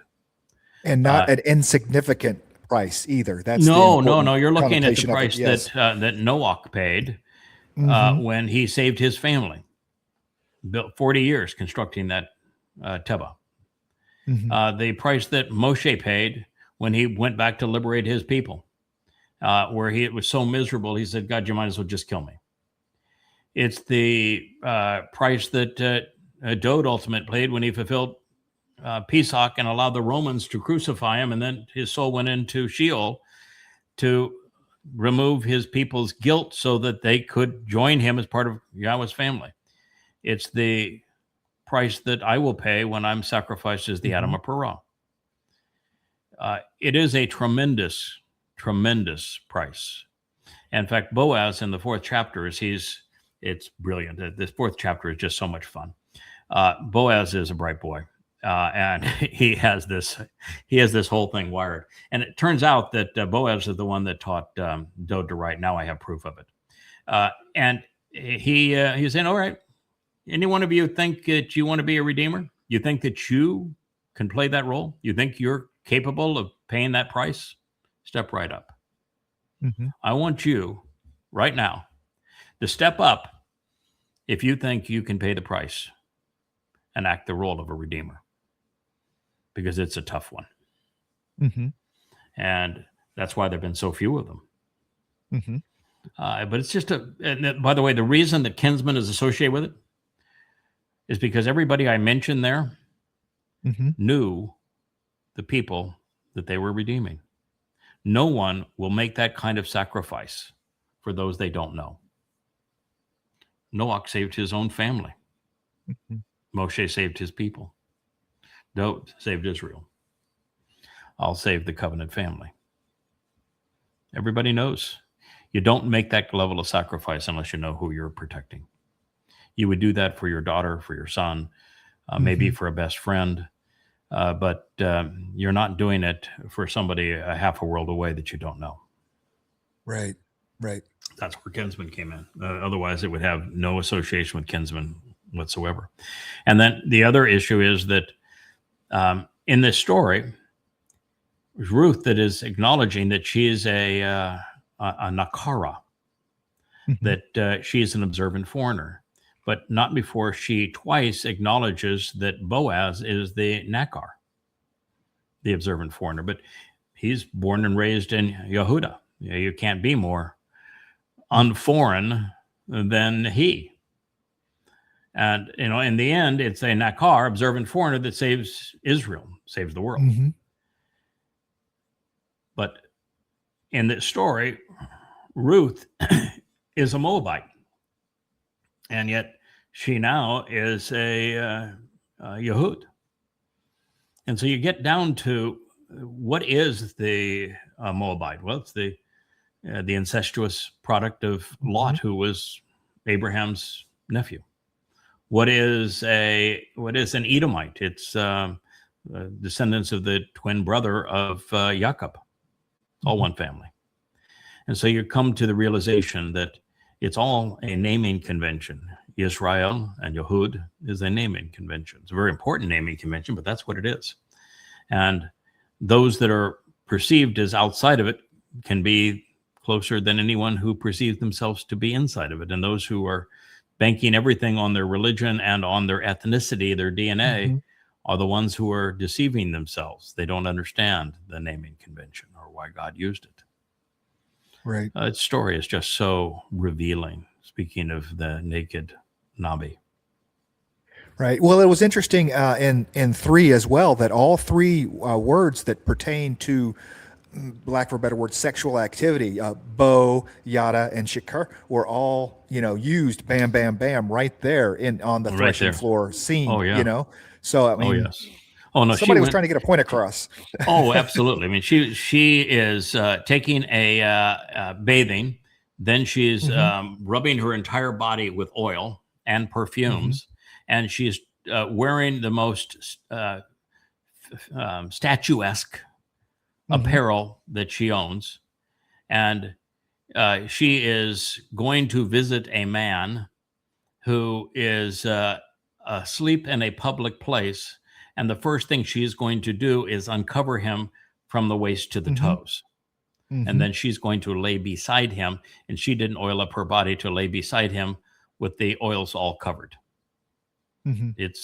And not an insignificant price either. That's no. the You're looking at the connotation of it, price yes. that Noah paid when he saved his family. Built 40 years constructing that Towrah. The price that Moshe paid when he went back to liberate his people, where it was so miserable, he said, God, you might as well just kill me. It's the price that Dode ultimately paid when he fulfilled Pesach and allowed the Romans to crucify him, and then his soul went into Sheol to remove his people's guilt so that they could join him as part of Yahweh's family. It's the price that I will pay when I'm sacrificed as the Adam of Perah. It is a tremendous, tremendous price. In fact, Boaz in the 4th chapter it's brilliant. This 4th chapter is just so much fun. Boaz is a bright boy. And he has this whole thing wired. And it turns out that Boaz is the one that taught Dode to write. Now I have proof of it. And he's saying, all right, any one of you think that you want to be a redeemer? You think that you can play that role? You think you're capable of paying that price? Step right up. I want you right now to step up if you think you can pay the price and act the role of a redeemer, because it's a tough one. And that's why there have been so few of them. But it's just and by the way, the reason that kinsman is associated with it is because everybody I mentioned there knew the people that they were redeeming. No one will make that kind of sacrifice for those they don't know. Noah saved his own family. Moshe saved his people. Dode saved Israel. I'll save the covenant family. Everybody knows. You don't make that level of sacrifice unless you know who you're protecting. You would do that for your daughter, for your son, maybe for a best friend, but you're not doing it for somebody a half a world away that you don't know. Right. That's where kinsman came in. Otherwise, it would have no association with kinsman whatsoever. And then the other issue is that in this story, Ruth that is acknowledging that she is a Nakara, that she is an observant foreigner, but not before she twice acknowledges that Boaz is the Nakar, the observant foreigner. But he's born and raised in Yehuda. You can't be more unforeign than he. And, in the end, it's a Nakar, observant foreigner, that saves Israel, saves the world. But in this story, Ruth is a Moabite. And yet she now is a Yehud. And so you get down to what is the Moabite? Well, it's the incestuous product of Lot, who was Abraham's nephew. What is an Edomite? It's descendants of the twin brother of Jacob, all one family. And so you come to the realization that it's all a naming convention. Yisrael and Yehud is a naming convention. It's a very important naming convention, but that's what it is. And those that are perceived as outside of it can be closer than anyone who perceives themselves to be inside of it. And those who are banking everything on their religion and on their ethnicity, their DNA, are the ones who are deceiving themselves. They don't understand the naming convention or why God used it. Right. Its story is just so revealing, speaking of the naked Nabi. Right. Well, it was interesting in 3 as well, that all 3 words that pertain to, lack of a better word, sexual activity, Bo, Yada, and Shikar, were all, used bam, bam, bam right there on the threshing floor scene. Oh, yeah. So I mean, Oh, yes. Oh, no, somebody was trying to get a point across. Oh, absolutely. I mean, she is taking a bathing, then she's rubbing her entire body with oil and perfumes, and she's wearing the most statuesque apparel that she owns, and she is going to visit a man who is asleep in a public place. And the first thing she is going to do is uncover him from the waist to the toes. And then she's going to lay beside him. And she didn't oil up her body to lay beside him with the oils all covered. It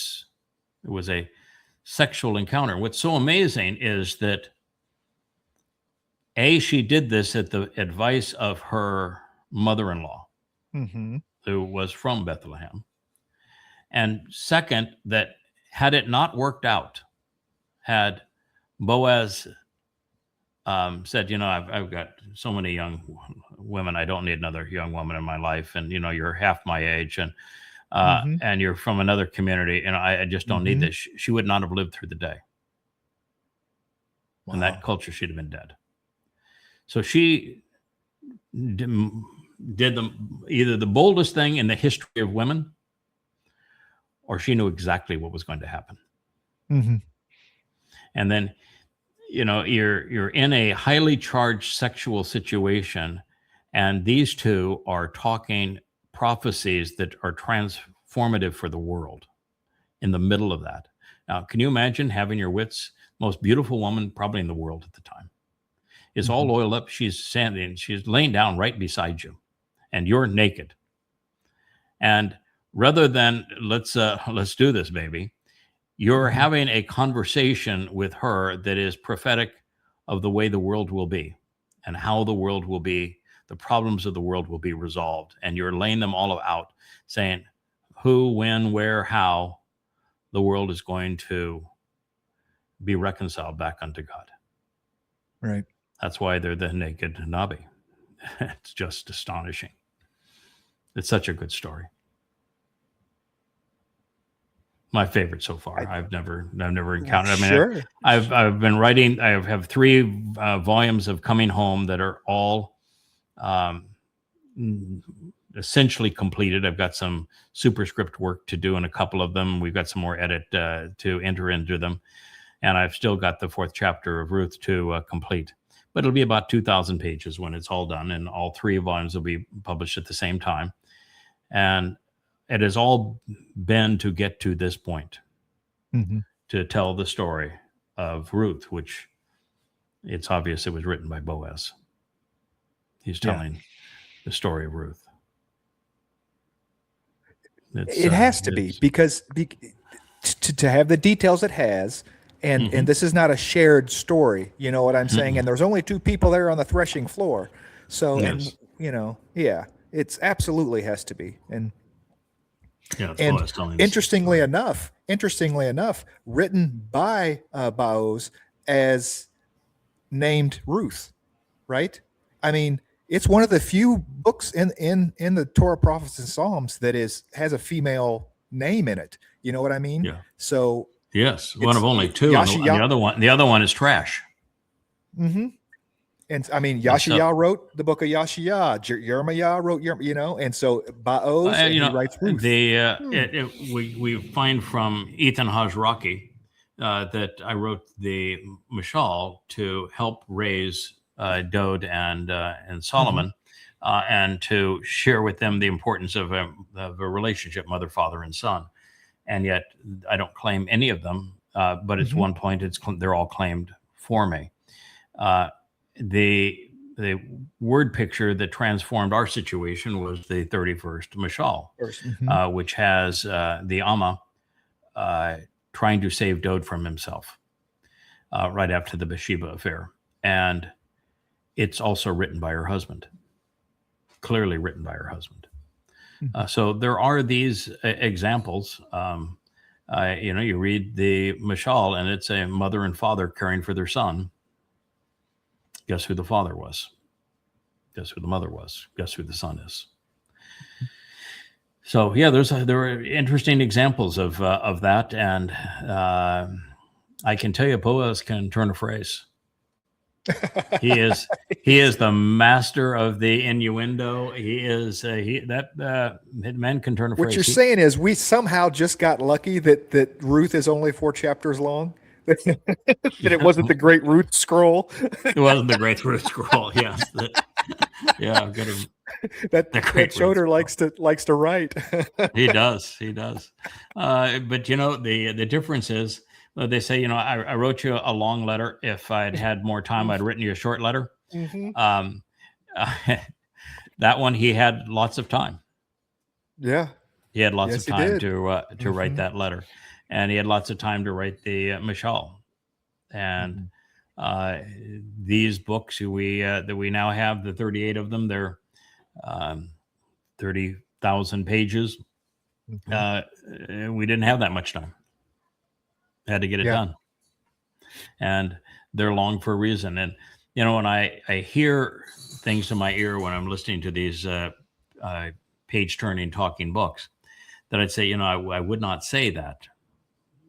was a sexual encounter. What's so amazing is that she did this at the advice of her mother-in-law, who was from Bethlehem. And second, that had it not worked out, had Boaz said, I've got so many young women, I don't need another young woman in my life, and you're half my age, and and you're from another community, and I just don't need this. She would not have lived through the day. Wow. In that culture, she'd have been dead. So she did either the boldest thing in the history of women, or she knew exactly what was going to happen. And then, you're in a highly charged sexual situation, and these two are talking prophecies that are transformative for the world in the middle of that. Now, can you imagine having your wits, most beautiful woman probably in the world at the time, is all oiled up. She's standing, she's laying down right beside you, and you're naked. And rather than let's do this, baby, you're having a conversation with her that is prophetic of the way the world will be and how the world will be, the problems of the world will be resolved. And you're laying them all out, saying who, when, where, how the world is going to be reconciled back unto God. Right. That's why they're the naked Nabi. It's just astonishing. It's such a good story. My favorite so far. I've never encountered. Sure. I've been writing. I have 3 volumes of Coming Home that are all essentially completed. I've got some superscript work to do in a couple of them. We've got some more edit to enter into them, and I've still got the 4th chapter of Ruth to complete. But it'll be about 2,000 pages when it's all done, and all 3 volumes will be published at the same time. And it has all been to get to this point, to tell the story of Ruth, which it's obvious it was written by Boaz. He's telling the story of Ruth. It has to be, because to have the details it has, and this is not a shared story, you know what I'm saying? And there's only 2 people there on the threshing floor. So, it's absolutely has to be. And interestingly enough, written by Boaz as named Ruth, right? I mean, it's one of the few books in the Torah, Prophets, and Psalms that has a female name in it. You know what I mean? Yeah. So yes, one of only 2. And the other one is trash. And I mean, Yada Yah wrote the book of Yada Yah. Jeremiah wrote, and so Boaz he writes Ruth. We find from Ethan Hajraki that I wrote the Mashal to help raise Dode and Solomon, and to share with them the importance of a relationship, mother, father, and son. And yet, I don't claim any of them, but at one point, they're all claimed for me. The the word picture that transformed our situation was the 31st Mashal, which has the Amma trying to save Dode from himself right after the Bathsheba affair. And it's also written by her husband, clearly written by her husband. So there are these examples. You read the Mashal, and it's a mother and father caring for their son. Guess who the father was? Guess who the mother was? Guess who the son is? So yeah, there are interesting examples of that, and I can tell you, Boaz can turn a phrase. He is the master of the innuendo. That man can turn a phrase. What you're saying is we somehow just got lucky that Ruth is only 4 chapters long. That it wasn't the Great Ruth Scroll. It wasn't the Great Ruth Scroll. Yes. I've got to. That Schroeder likes to write. He does. But the difference is. They say, I wrote you a long letter. If I'd had more time, I'd written you a short letter. That one, he had lots of time. Yeah. He had lots of time to write that letter. And he had lots of time to write the Mashal. And these books that we now have, the 38 of them, they're 30,000 pages. We didn't have that much time. Had to get it done, and they're long for a reason. And when I hear things in my ear when I'm listening to these page turning talking books, that I'd say I would not say that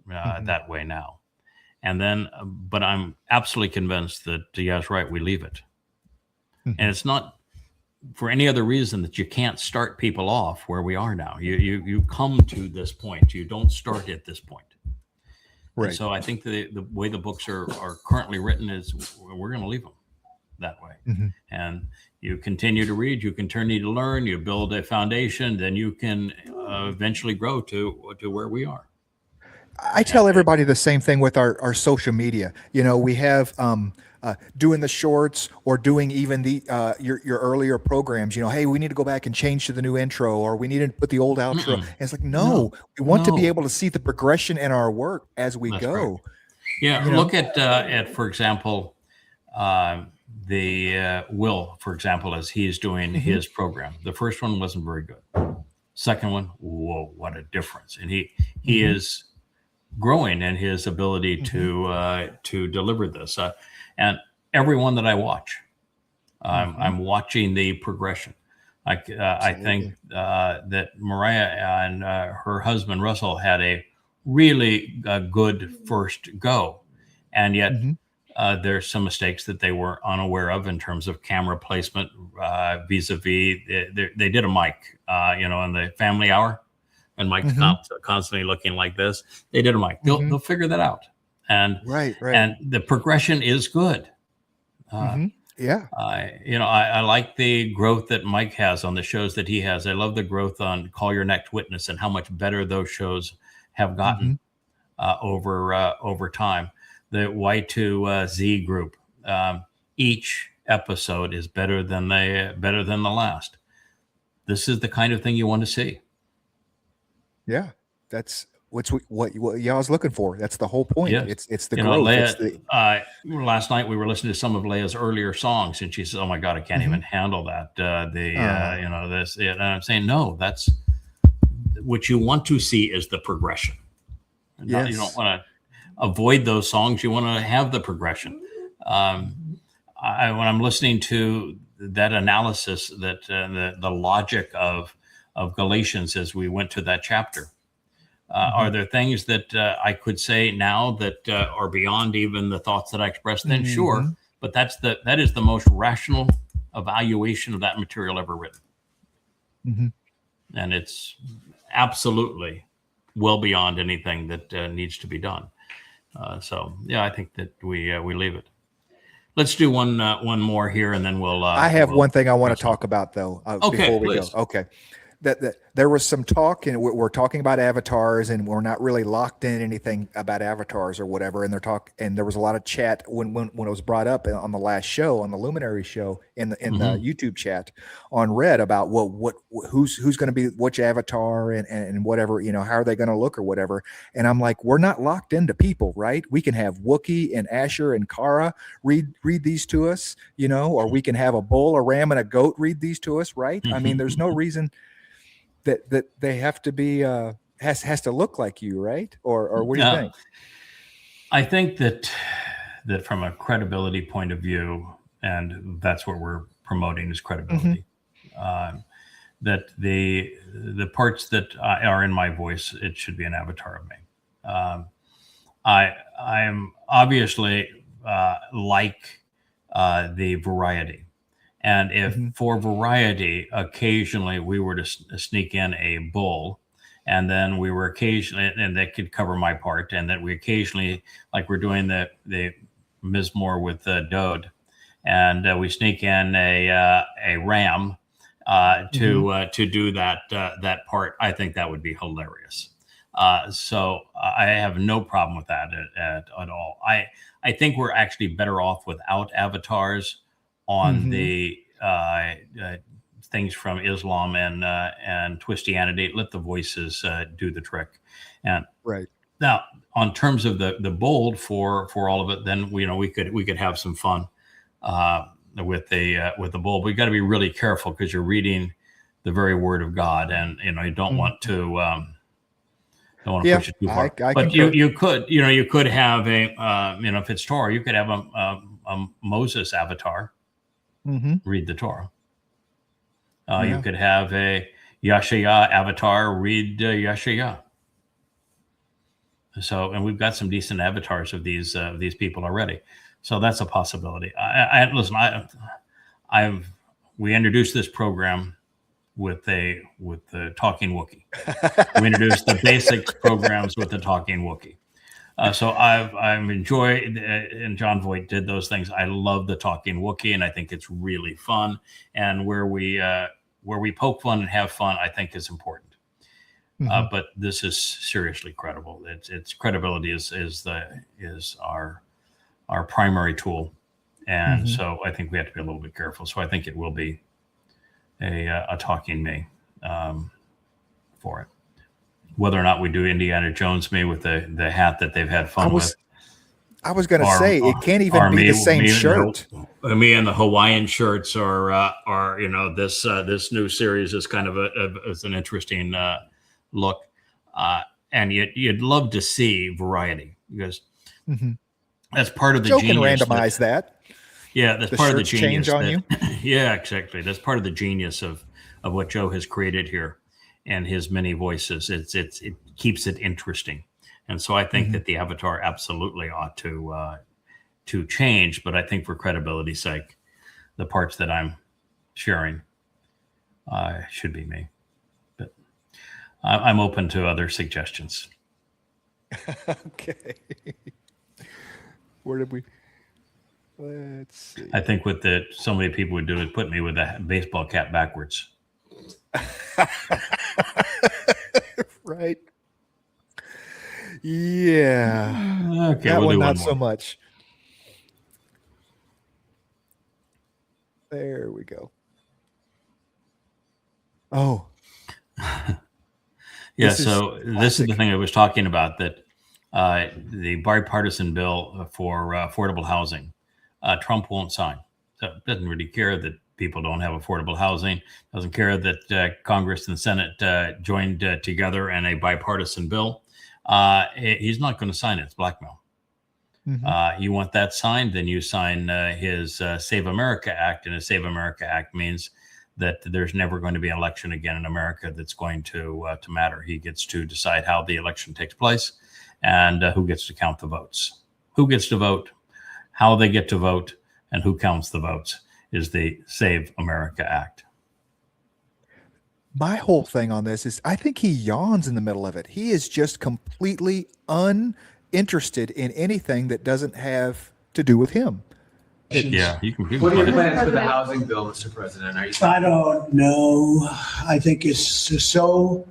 that way now. And then but I'm absolutely convinced that Yah's right, we leave it. And it's not for any other reason that you can't start people off where we are now. You come to this point, you don't start at this point. Right. And so I think the way the books are currently written is we're going to leave them that way. And you continue to read, you continue to learn, you build a foundation, then you can eventually grow to where we are. I tell everybody the same thing with our social media. We have doing the shorts or doing even the your earlier programs. Hey, we need to go back and change to the new intro, or we need to put the old outro. And it's like, no, we want to be able to see the progression in our work as we go. Right. Yeah, look at for example, the Will, for example, as he's doing his program. The first one wasn't very good. Second one, whoa, what a difference! And he is growing in his ability to deliver this. And everyone that I watch, I'm watching the progression. I think that Mariah and her husband Russell had a really good first go, and yet there's some mistakes that they were unaware of in terms of camera placement vis-a-vis. They did a mic, in the family hour, and Mike's constantly looking like this. They did a mic. They'll figure that out. And right. And the progression is good. I like the growth that Mike has on the shows that he has. I love the growth on Call Your Next Witness and how much better those shows have gotten over time. The Y2Z group, each episode is better than the last. This is the kind of thing you want to see. Yeah, that's what Yah's looking for. That's the whole point. Yes. It's the growth. Leah, last night we were listening to some of Leah's earlier songs, and she says, "Oh my God, I can't even handle that." This, and I'm saying, no, that's what you want to see is the progression. Yes. You don't want to avoid those songs. You want to have the progression. When I'm listening to that analysis, that the logic of Galatians as we went to that chapter. Are there things that I could say now that are beyond even the thoughts that I expressed then? Sure, but that is the most rational evaluation of that material ever written, and it's absolutely well beyond anything that needs to be done. So I think that we leave it. Let's do one more here, and then we'll. I have one thing I want to talk about though. Okay, before we please. go. Okay. That there was some talk, and we're talking about avatars, and we're not really locked in anything about avatars or whatever. And there was a lot of chat when it was brought up on the last show, on the Luminary show, in the YouTube chat on Red about who's going to be which avatar and whatever, how are they going to look or whatever. And I'm like, we're not locked into people, right? We can have Wookiee and Asher and Kara read these to us, or we can have a bull, a ram, and a goat read these to us, right? I mean, there's no reason that they have to be has to look like you, right? Or what do you think? I think that from a credibility point of view, and that's what we're promoting is credibility. That the parts that are in my voice, it should be an avatar of me. I am obviously like the variety. And if for variety, occasionally we were to sneak in a bull, and then we were occasionally, and that could cover my part, and that we occasionally, like we're doing the Mizmor with Dode, and we sneak in a ram to do that part, I think that would be hilarious. So I have no problem with that at all. I think we're actually better off without avatars on the things from Islam and Twistianity. Let the voices do the trick. And right now, on terms of the bold for all of it, then we could have some fun with the bold. We got to be really careful because you're reading the very word of God, and you don't want to. Don't want to push it too far. But you could have a if it's Torah, you could have a Moses avatar. Read the Torah. You could have a YAHOWAH avatar read YAHOWAH. So, and we've got some decent avatars of these people already. So that's a possibility. Listen. We introduced this program with the talking Wookiee. We introduced the basic programs with the talking Wookiee. So I've enjoyed, and John Voight did those things. I love the talking Wookiee, and I think it's really fun. And where we poke fun and have fun, I think is important. But this is seriously credible. Its credibility is our primary tool, and so I think we have to be a little bit careful. So I think it will be a talking me for it. Whether or not we do Indiana Jones me with the hat that they've had fun with. I was going to say it can't even be the same shirt. Me and the Hawaiian shirts are this new series is kind of is an interesting look, and you'd love to see variety because that's part of the Joe can genius. Randomize that. Yeah, that's part of the genius. Change on you. Yeah, exactly. That's part of the genius of what Joe has created here. And his many voices, it keeps it interesting, and so I think that the avatar absolutely ought to change. But I think for credibility's sake, the parts that I'm sharing should be me. But I'm open to other suggestions. Okay. Where did we? Let's see. I think what so many people would do is put me with a baseball cap backwards. Right. Yeah. Okay, that we'll one do not one so more. much. There we go. Oh. Yeah, this is the thing I was talking about, that the bipartisan bill for affordable housing, Trump won't sign. So doesn't really care that people don't have affordable housing, doesn't care that Congress and the Senate joined together in a bipartisan bill. He's not going to sign it. It's blackmail. You want that signed, then you sign his Save America Act, and his Save America Act means that there's never going to be an election again in America that's going to matter. He gets to decide how the election takes place and who gets to count the votes. Who gets to vote, how they get to vote, and who counts the votes is the Save America Act. My whole thing on this is I think he yawns in the middle of it. He is just completely uninterested in anything that doesn't have to do with him. Yeah, you can. What are your plans for the housing bill, Mr. President? Are you? I don't know. I think it's so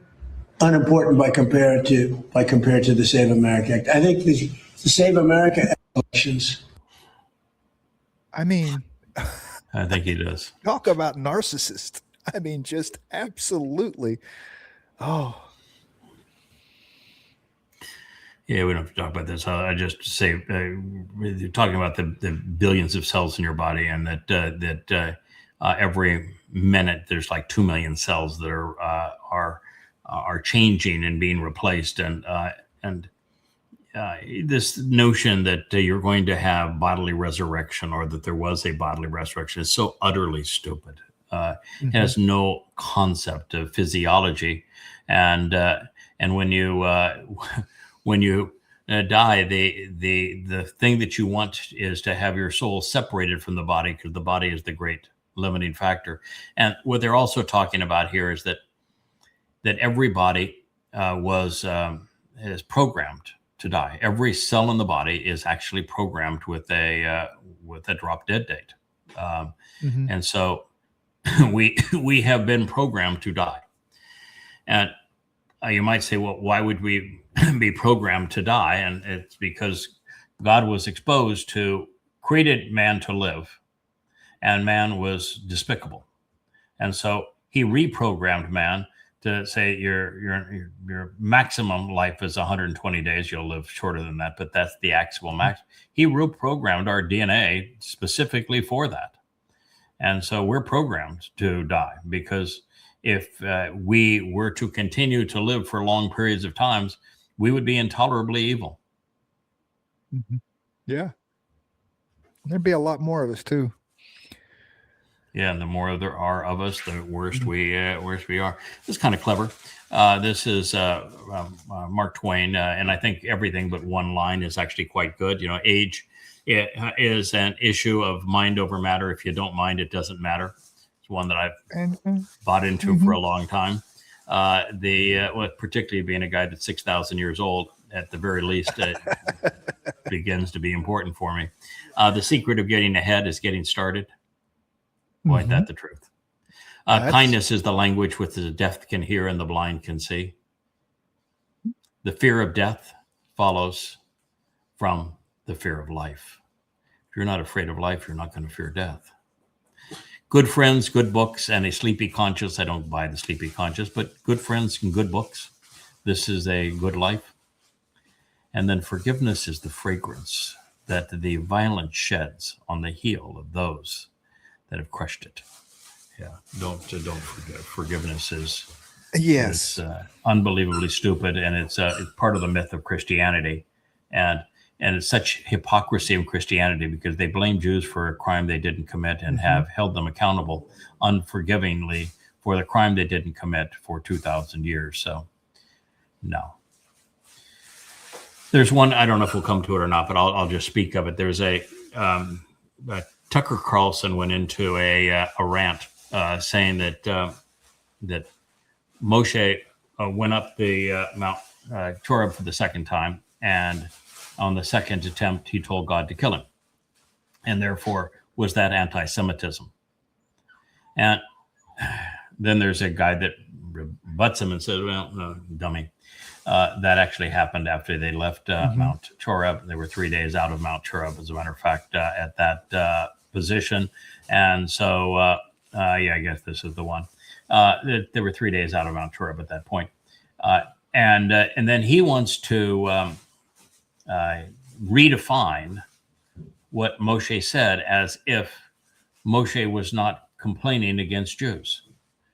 unimportant by compared to the Save America Act. I think the Save America elections. I mean, I think he does. Talk about narcissist. I mean, just absolutely. Oh. Yeah, we don't have to talk about this. I just say you're talking about the billions of cells in your body, and that every minute there's like 2 million cells that are changing and being replaced, and this notion that you're going to have bodily resurrection, or that there was a bodily resurrection, is so utterly stupid. It has no concept of physiology, and when you die, the thing that you want is to have your soul separated from the body, because the body is the great limiting factor. And what they're also talking about here is that everybody is programmed to die. Every cell in the body is actually programmed with a drop dead date, and so we have been programmed to die. And you might say, well, why would we be programmed to die? And it's because God was exposed to created man to live, and man was despicable, and so he reprogrammed man to say your maximum life is 120 days. You'll live shorter than that, but that's the actual max. He reprogrammed our DNA specifically for that, and so we're programmed to die, because if we were to continue to live for long periods of times, we would be intolerably evil. Yeah. There'd be a lot more of us too. Yeah, and the more there are of us, the worse we are. This is kind of clever. This is Mark Twain, and I think everything but one line is actually quite good. Age is an issue of mind over matter. If you don't mind, it doesn't matter. One that I've bought into for a long time. Particularly being a guy that's 6,000 years old, at the very least, begins to be important for me. The secret of getting ahead is getting started. Boy, ain't that the truth. Kindness is the language which the deaf can hear and the blind can see. The fear of death follows from the fear of life. If you're not afraid of life, you're not going to fear death. Good friends, good books, and a sleepy conscience. I don't buy the sleepy conscience, but good friends and good books. This is a good life. And then forgiveness is the fragrance that the violence sheds on the heel of those that have crushed it. Yeah, don't forget. Forgiveness is unbelievably stupid, and it's part of the myth of Christianity, and it's such hypocrisy of Christianity, because they blame Jews for a crime they didn't commit and have held them accountable unforgivingly for the crime they didn't commit for 2,000 years. So, no. There's one, I don't know if we'll come to it or not, but I'll just speak of it. There's Tucker Carlson went into a rant saying that Moshe went up the Mount Towrah for the second time, and on the second attempt, he told God to kill him. And therefore, was that anti-Semitism? And then there's a guy that rebuts him and says, well, no, dummy. That actually happened after they left Mount Towrah. They were 3 days out of Mount Towrah, as a matter of fact, at that position. And so, I guess this is the one. They were 3 days out of Mount Towrah at that point. And then he wants to redefine what Moshe said, as if Moshe was not complaining against Jews.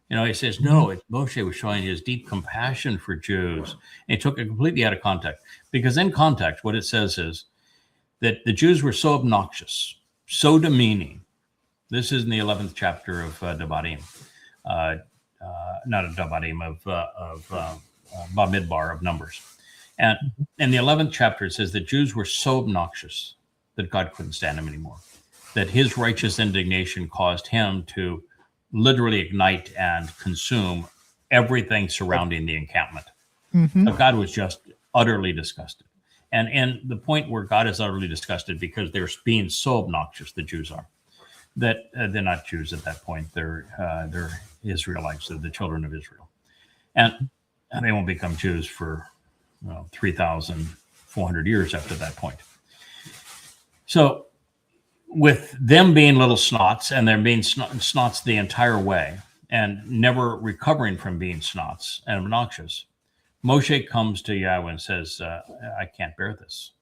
He says, no, Moshe was showing his deep compassion for Jews. And he took it completely out of context, because in context, what it says is that the Jews were so obnoxious, so demeaning. This is in the 11th chapter of Devarim, not of Devarim, of Bamidbar, of Numbers. And in the 11th chapter, it says that Jews were so obnoxious that God couldn't stand them anymore, that his righteous indignation caused him to literally ignite and consume everything surrounding the encampment. So God was just utterly disgusted. And the point where God is utterly disgusted because they're being so obnoxious, the Jews are, that they're not Jews at that point. They're Israelites, they're the children of Israel. And they won't become Jews for 3,400 years after that point. So with them being little snots, and they're being snots the entire way and never recovering from being snots and obnoxious, Moshe comes to Yahweh and says, I can't bear this.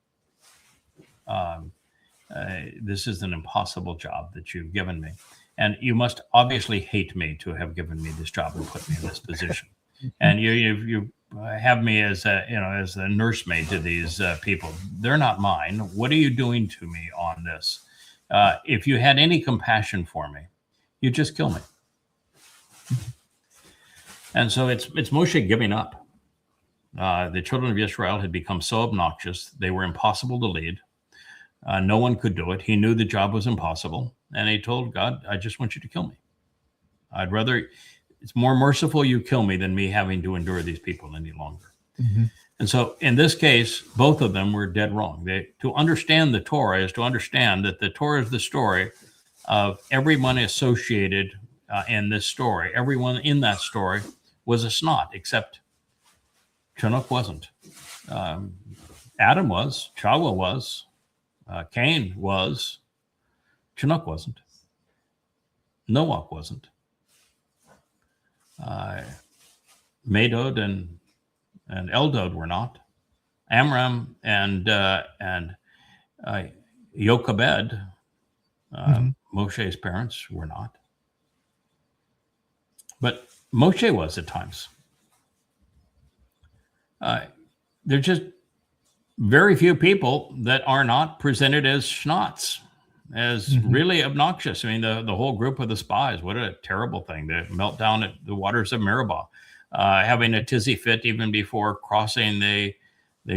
This is an impossible job that you've given me. And you must obviously hate me to have given me this job and put me in this position. And you have me as a nursemaid to these people. They're not mine. What are you doing to me on this? If you had any compassion for me, you'd just kill me. And so it's Moshe giving up. The children of Israel had become so obnoxious, they were impossible to lead. No one could do it. He knew the job was impossible. And he told God, I just want you to kill me. I'd rather, it's more merciful you kill me than me having to endure these people any longer. Mm-hmm. And so in this case, both of them were dead wrong. To understand the Torah is to understand that the Torah is the story of everyone associated in this story. Everyone in that story was a snot, except Chinook wasn't. Adam was, Towrah was, Cain was, Chinook wasn't. Noah wasn't. Medod and Eldod were not. Amram and Jochebed, Moshe's parents, were not. But Moshe was at times. There's just very few people that are not presented as schnots, as really obnoxious. I mean, the whole group of the spies, what a terrible thing. They melt down at the waters of Meribah, having a tizzy fit even before crossing the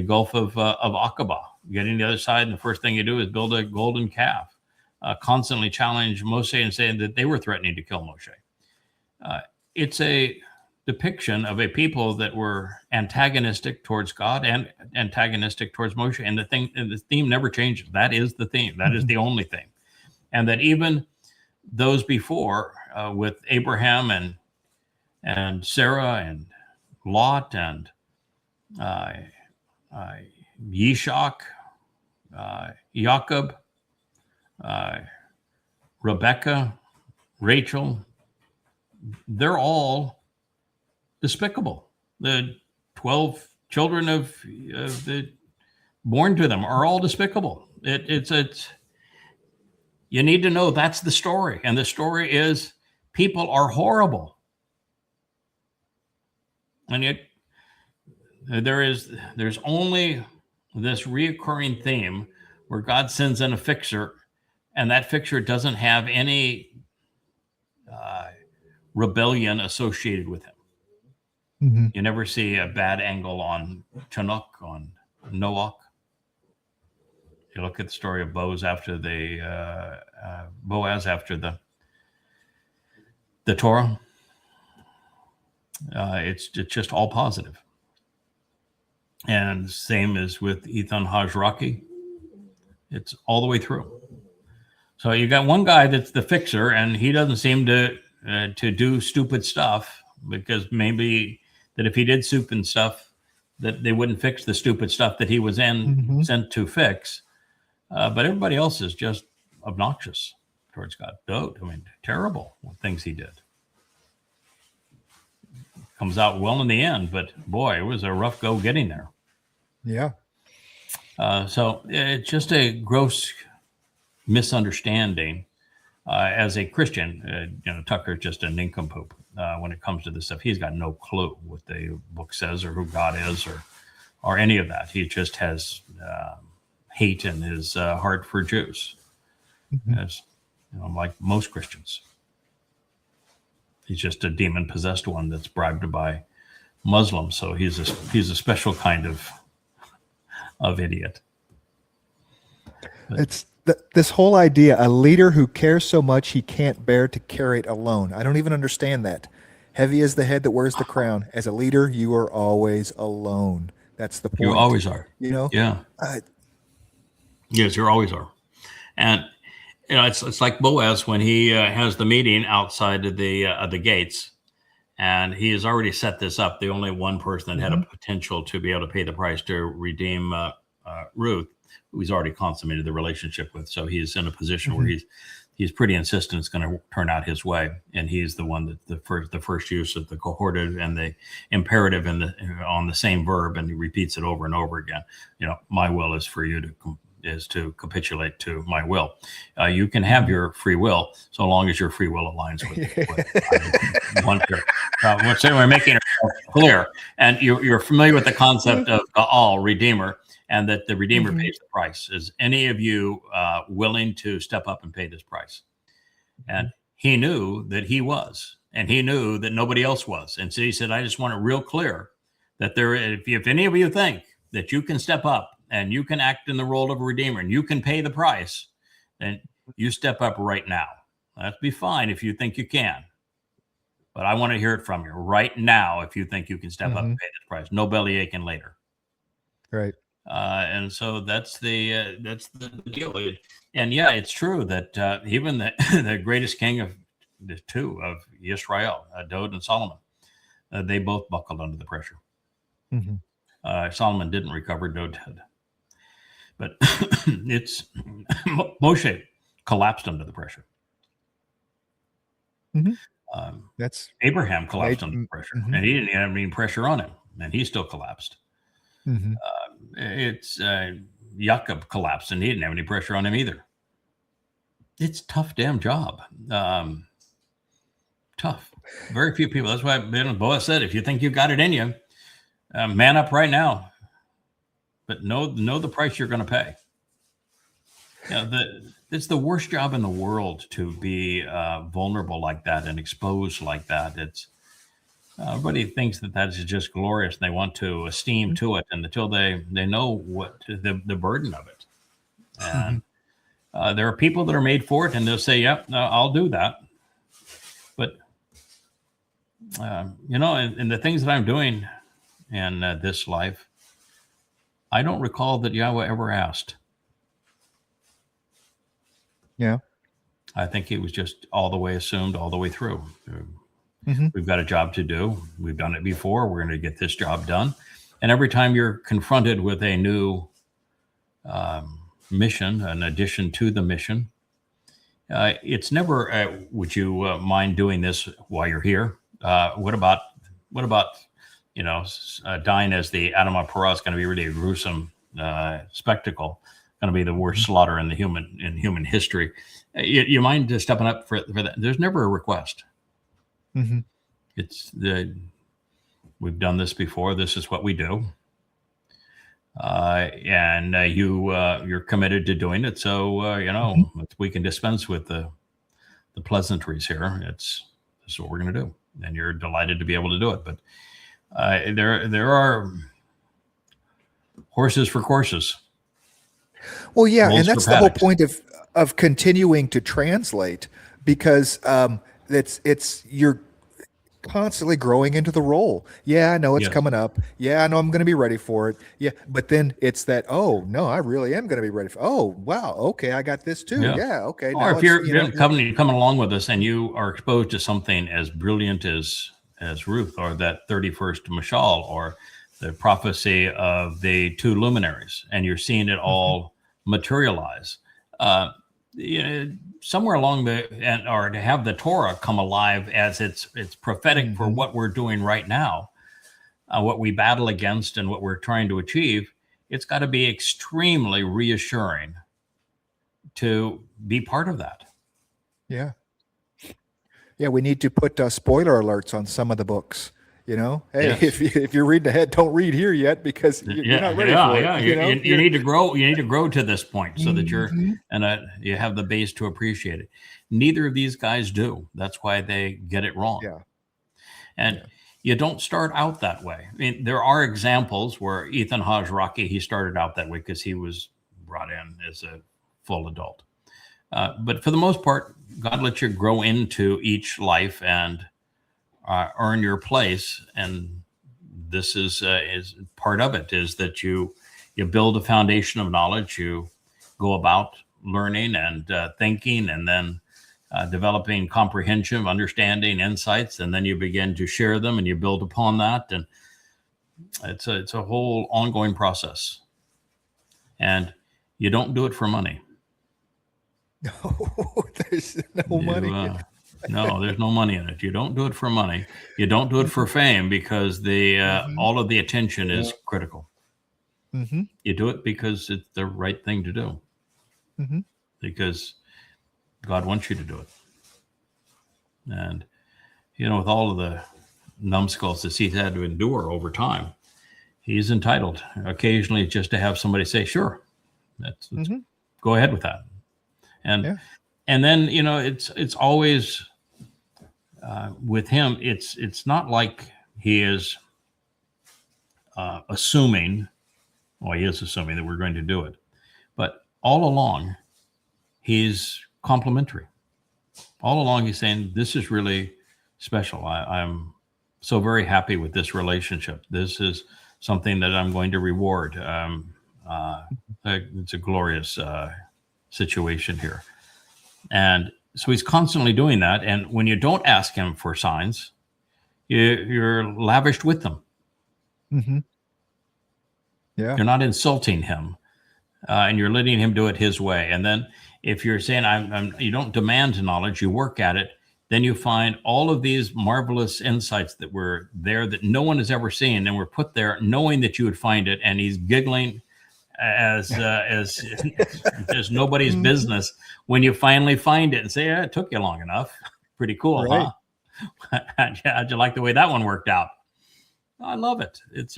Gulf of Aqaba, getting to the other side, and the first thing you do is build a golden calf. Constantly challenge Moshe and saying that they were threatening to kill Moshe. It's a depiction of a people that were antagonistic towards God and antagonistic towards Moshe. And the theme never changes. That is the theme. That is the only thing. And that even those before, with Abraham and Sarah and Lot and Yishak, Jacob, Rebecca, Rachel, they're all despicable. The 12 children of the born to them are all despicable. It's you need to know that's the story, and the story is people are horrible, and yet there's only this reoccurring theme where God sends in a fixer, and that fixer doesn't have any rebellion associated with him. Mm-hmm. You never see a bad angle on Chinook, on Noach. You look at the story of Boaz after the Towrah. It's just all positive. And same as with Ethan Hajraki. It's all the way through. So you got one guy that's the fixer, and he doesn't seem to do stupid stuff, because maybe that if he did stupid stuff, that they wouldn't fix the stupid stuff that he was sent to fix. But everybody else is just obnoxious towards God. I mean, terrible things he did. Comes out well in the end, but boy, it was a rough go getting there. Yeah. So it's just a gross misunderstanding. As a Christian, Tucker's just a nincompoop when it comes to this stuff. He's got no clue what the book says or who God is or any of that. He just has hate in his heart for Jews, as like most Christians. He's just a demon-possessed one that's bribed by Muslims. So he's a special kind of idiot. But, it's this whole idea, a leader who cares so much he can't bear to carry it alone. I don't even understand that. Heavy is the head that wears the crown. As a leader, you are always alone. That's the point. You always are. You know? Yeah. Yes, you always are. And it's like Boaz when he has the meeting outside of the gates, and he has already set this up. The only one person that had a potential to be able to pay the price to redeem Ruth, who he's already consummated the relationship with. So he's in a position where he's pretty insistent it's going to turn out his way, and he's the one that the first use of the cohortive and the imperative on the same verb, and he repeats it over and over again. My will is for you to capitulate to my will. You can have your free will so long as your free will aligns with what I want to. We're making it clear, and you're familiar with the concept of Gaal, Redeemer, and that the Redeemer pays the price. Is any of you willing to step up and pay this price? And he knew that he was, and he knew that nobody else was. And so he said, I just want it real clear that if any of you think that you can step up and you can act in the role of a Redeemer and you can pay the price, then you step up right now. That'd be fine if you think you can. But I want to hear it from you right now if you think you can step up and pay this price. No belly aching later. Right. And so that's the deal. And yeah, it's true that even the greatest king of the two of Israel, David and Solomon, they both buckled under the pressure. Solomon didn't recover, David did. But Moshe collapsed under the pressure. That's Abraham collapsed under the pressure, and he didn't have any pressure on him, and he still collapsed. Jacob collapsed, and he didn't have any pressure on him either. It's a tough damn job. Tough. Very few people. That's why Boaz said, if you think you got it in you, man up right now. But know the price you're going to pay. It's the worst job in the world to be vulnerable like that and exposed like that. It's everybody thinks that is just glorious, and they want to esteem to it, and until they know what the burden of it. And there are people that are made for it, and they'll say, "Yep, I'll do that." But in the things that I'm doing in this life, I don't recall that Yahweh ever asked. Yeah. I think it was just all the way assumed all the way through. We've got a job to do. We've done it before. We're going to get this job done. And every time you're confronted with a new mission, an addition to the mission, it's never, would you mind doing this while you're here? What about dying as the Adamah Parah is going to be really a gruesome spectacle, going to be the worst slaughter in human history. You mind just stepping up for that? There's never a request. It's we've done this before. This is what we do, and you're committed to doing it. So we can dispense with the pleasantries here. This is what we're going to do, and you're delighted to be able to do it. But there are horses for courses. Well, yeah, Wolves and that's for the whole paddocks. point of continuing to translate, because you're constantly growing into the role. Yeah, I know it's coming up. Yeah, I know I'm going to be ready for it. Yeah, but then it's that, oh no, I really am going to be ready for. Oh wow, okay, I got this too. Yeah, okay. Or if you're coming along with us and you are exposed to something as brilliant as Ruth, or that 31st Mashal, or the prophecy of the two luminaries, and you're seeing it all materialize. Somewhere along or to have the Torah come alive as it's prophetic for what we're doing right now, what we battle against and what we're trying to achieve, it's got to be extremely reassuring to be part of that. Yeah. Yeah, we need to put spoiler alerts on some of the books. Hey, if you're reading ahead, don't read here yet because you're not ready for it. You need to grow. You need to grow to this point so that you're you have the base to appreciate it. Neither of these guys do. That's why they get it wrong. Yeah, and you don't start out that way. I mean, there are examples where Ethan Hajraki, he started out that way because he was brought in as a full adult. But for the most part, God lets you grow into each life and earn your place, and this is part of it, is that you build a foundation of knowledge. You go about learning and thinking, and then developing comprehension, understanding, insights, and then you begin to share them and you build upon that. And it's a whole ongoing process. And you don't do it for money. No, there's no money. No, there's no money in it. You don't do it for money. You don't do it for fame, because all of the attention is critical. Mm-hmm. You do it because it's the right thing to do. Mm-hmm. Because God wants you to do it. And, with all of the numbskulls that he's had to endure over time, he's entitled occasionally just to have somebody say, sure, let's go ahead with that. And then, it's always with him, it's not like he is assuming, well, he is assuming that we're going to do it, but all along, he's complimentary. All along, he's saying, this is really special. I'm so very happy with this relationship. This is something that I'm going to reward. It's a glorious situation here. And so he's constantly doing that. And when you don't ask him for signs, you're lavished with them. Mm-hmm. Yeah. You're not insulting him, and you're letting him do it his way. And then if you're saying, you don't demand knowledge, you work at it, then you find all of these marvelous insights that were there that no one has ever seen, and were put there knowing that you would find it. And he's giggling as nobody's business when you finally find it and say, it took you long enough. Pretty cool, right. Huh? How'd you like the way that one worked out? I love it. It's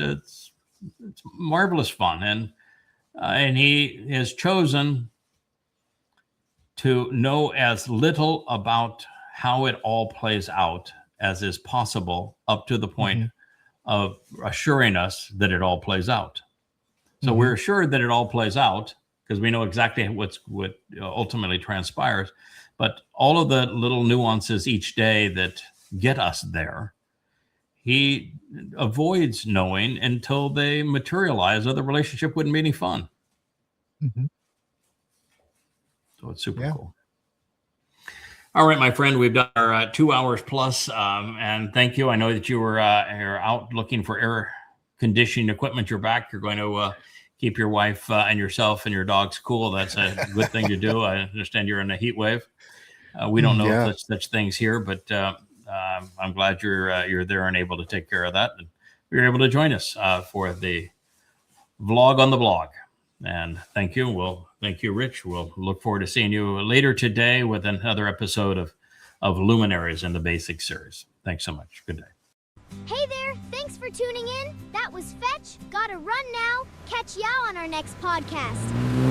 marvelous fun. And he has chosen to know as little about how it all plays out as is possible, up to the point of assuring us that it all plays out. So we're assured that it all plays out because we know exactly what ultimately transpires. But all of the little nuances each day that get us there, he avoids knowing until they materialize, or the relationship wouldn't be any fun. Mm-hmm. So it's super cool. All right, my friend, we've done our 2 hours plus, and thank you. I know that you were you're out looking for air conditioning equipment. You're back. You're going to keep your wife and yourself and your dogs cool. That's a good thing to do. I understand you're in a heat wave. We don't know if such things here, but I'm glad you're there and able to take care of that. And you're able to join us for the vlog on the blog. And thank you. Thank you, Rich. We'll look forward to seeing you later today with another episode of Luminaries in the Basic series. Thanks so much. Good day. Hey there. Thanks for tuning in. That was Fetch. Gotta run now. Catch y'all on our next podcast.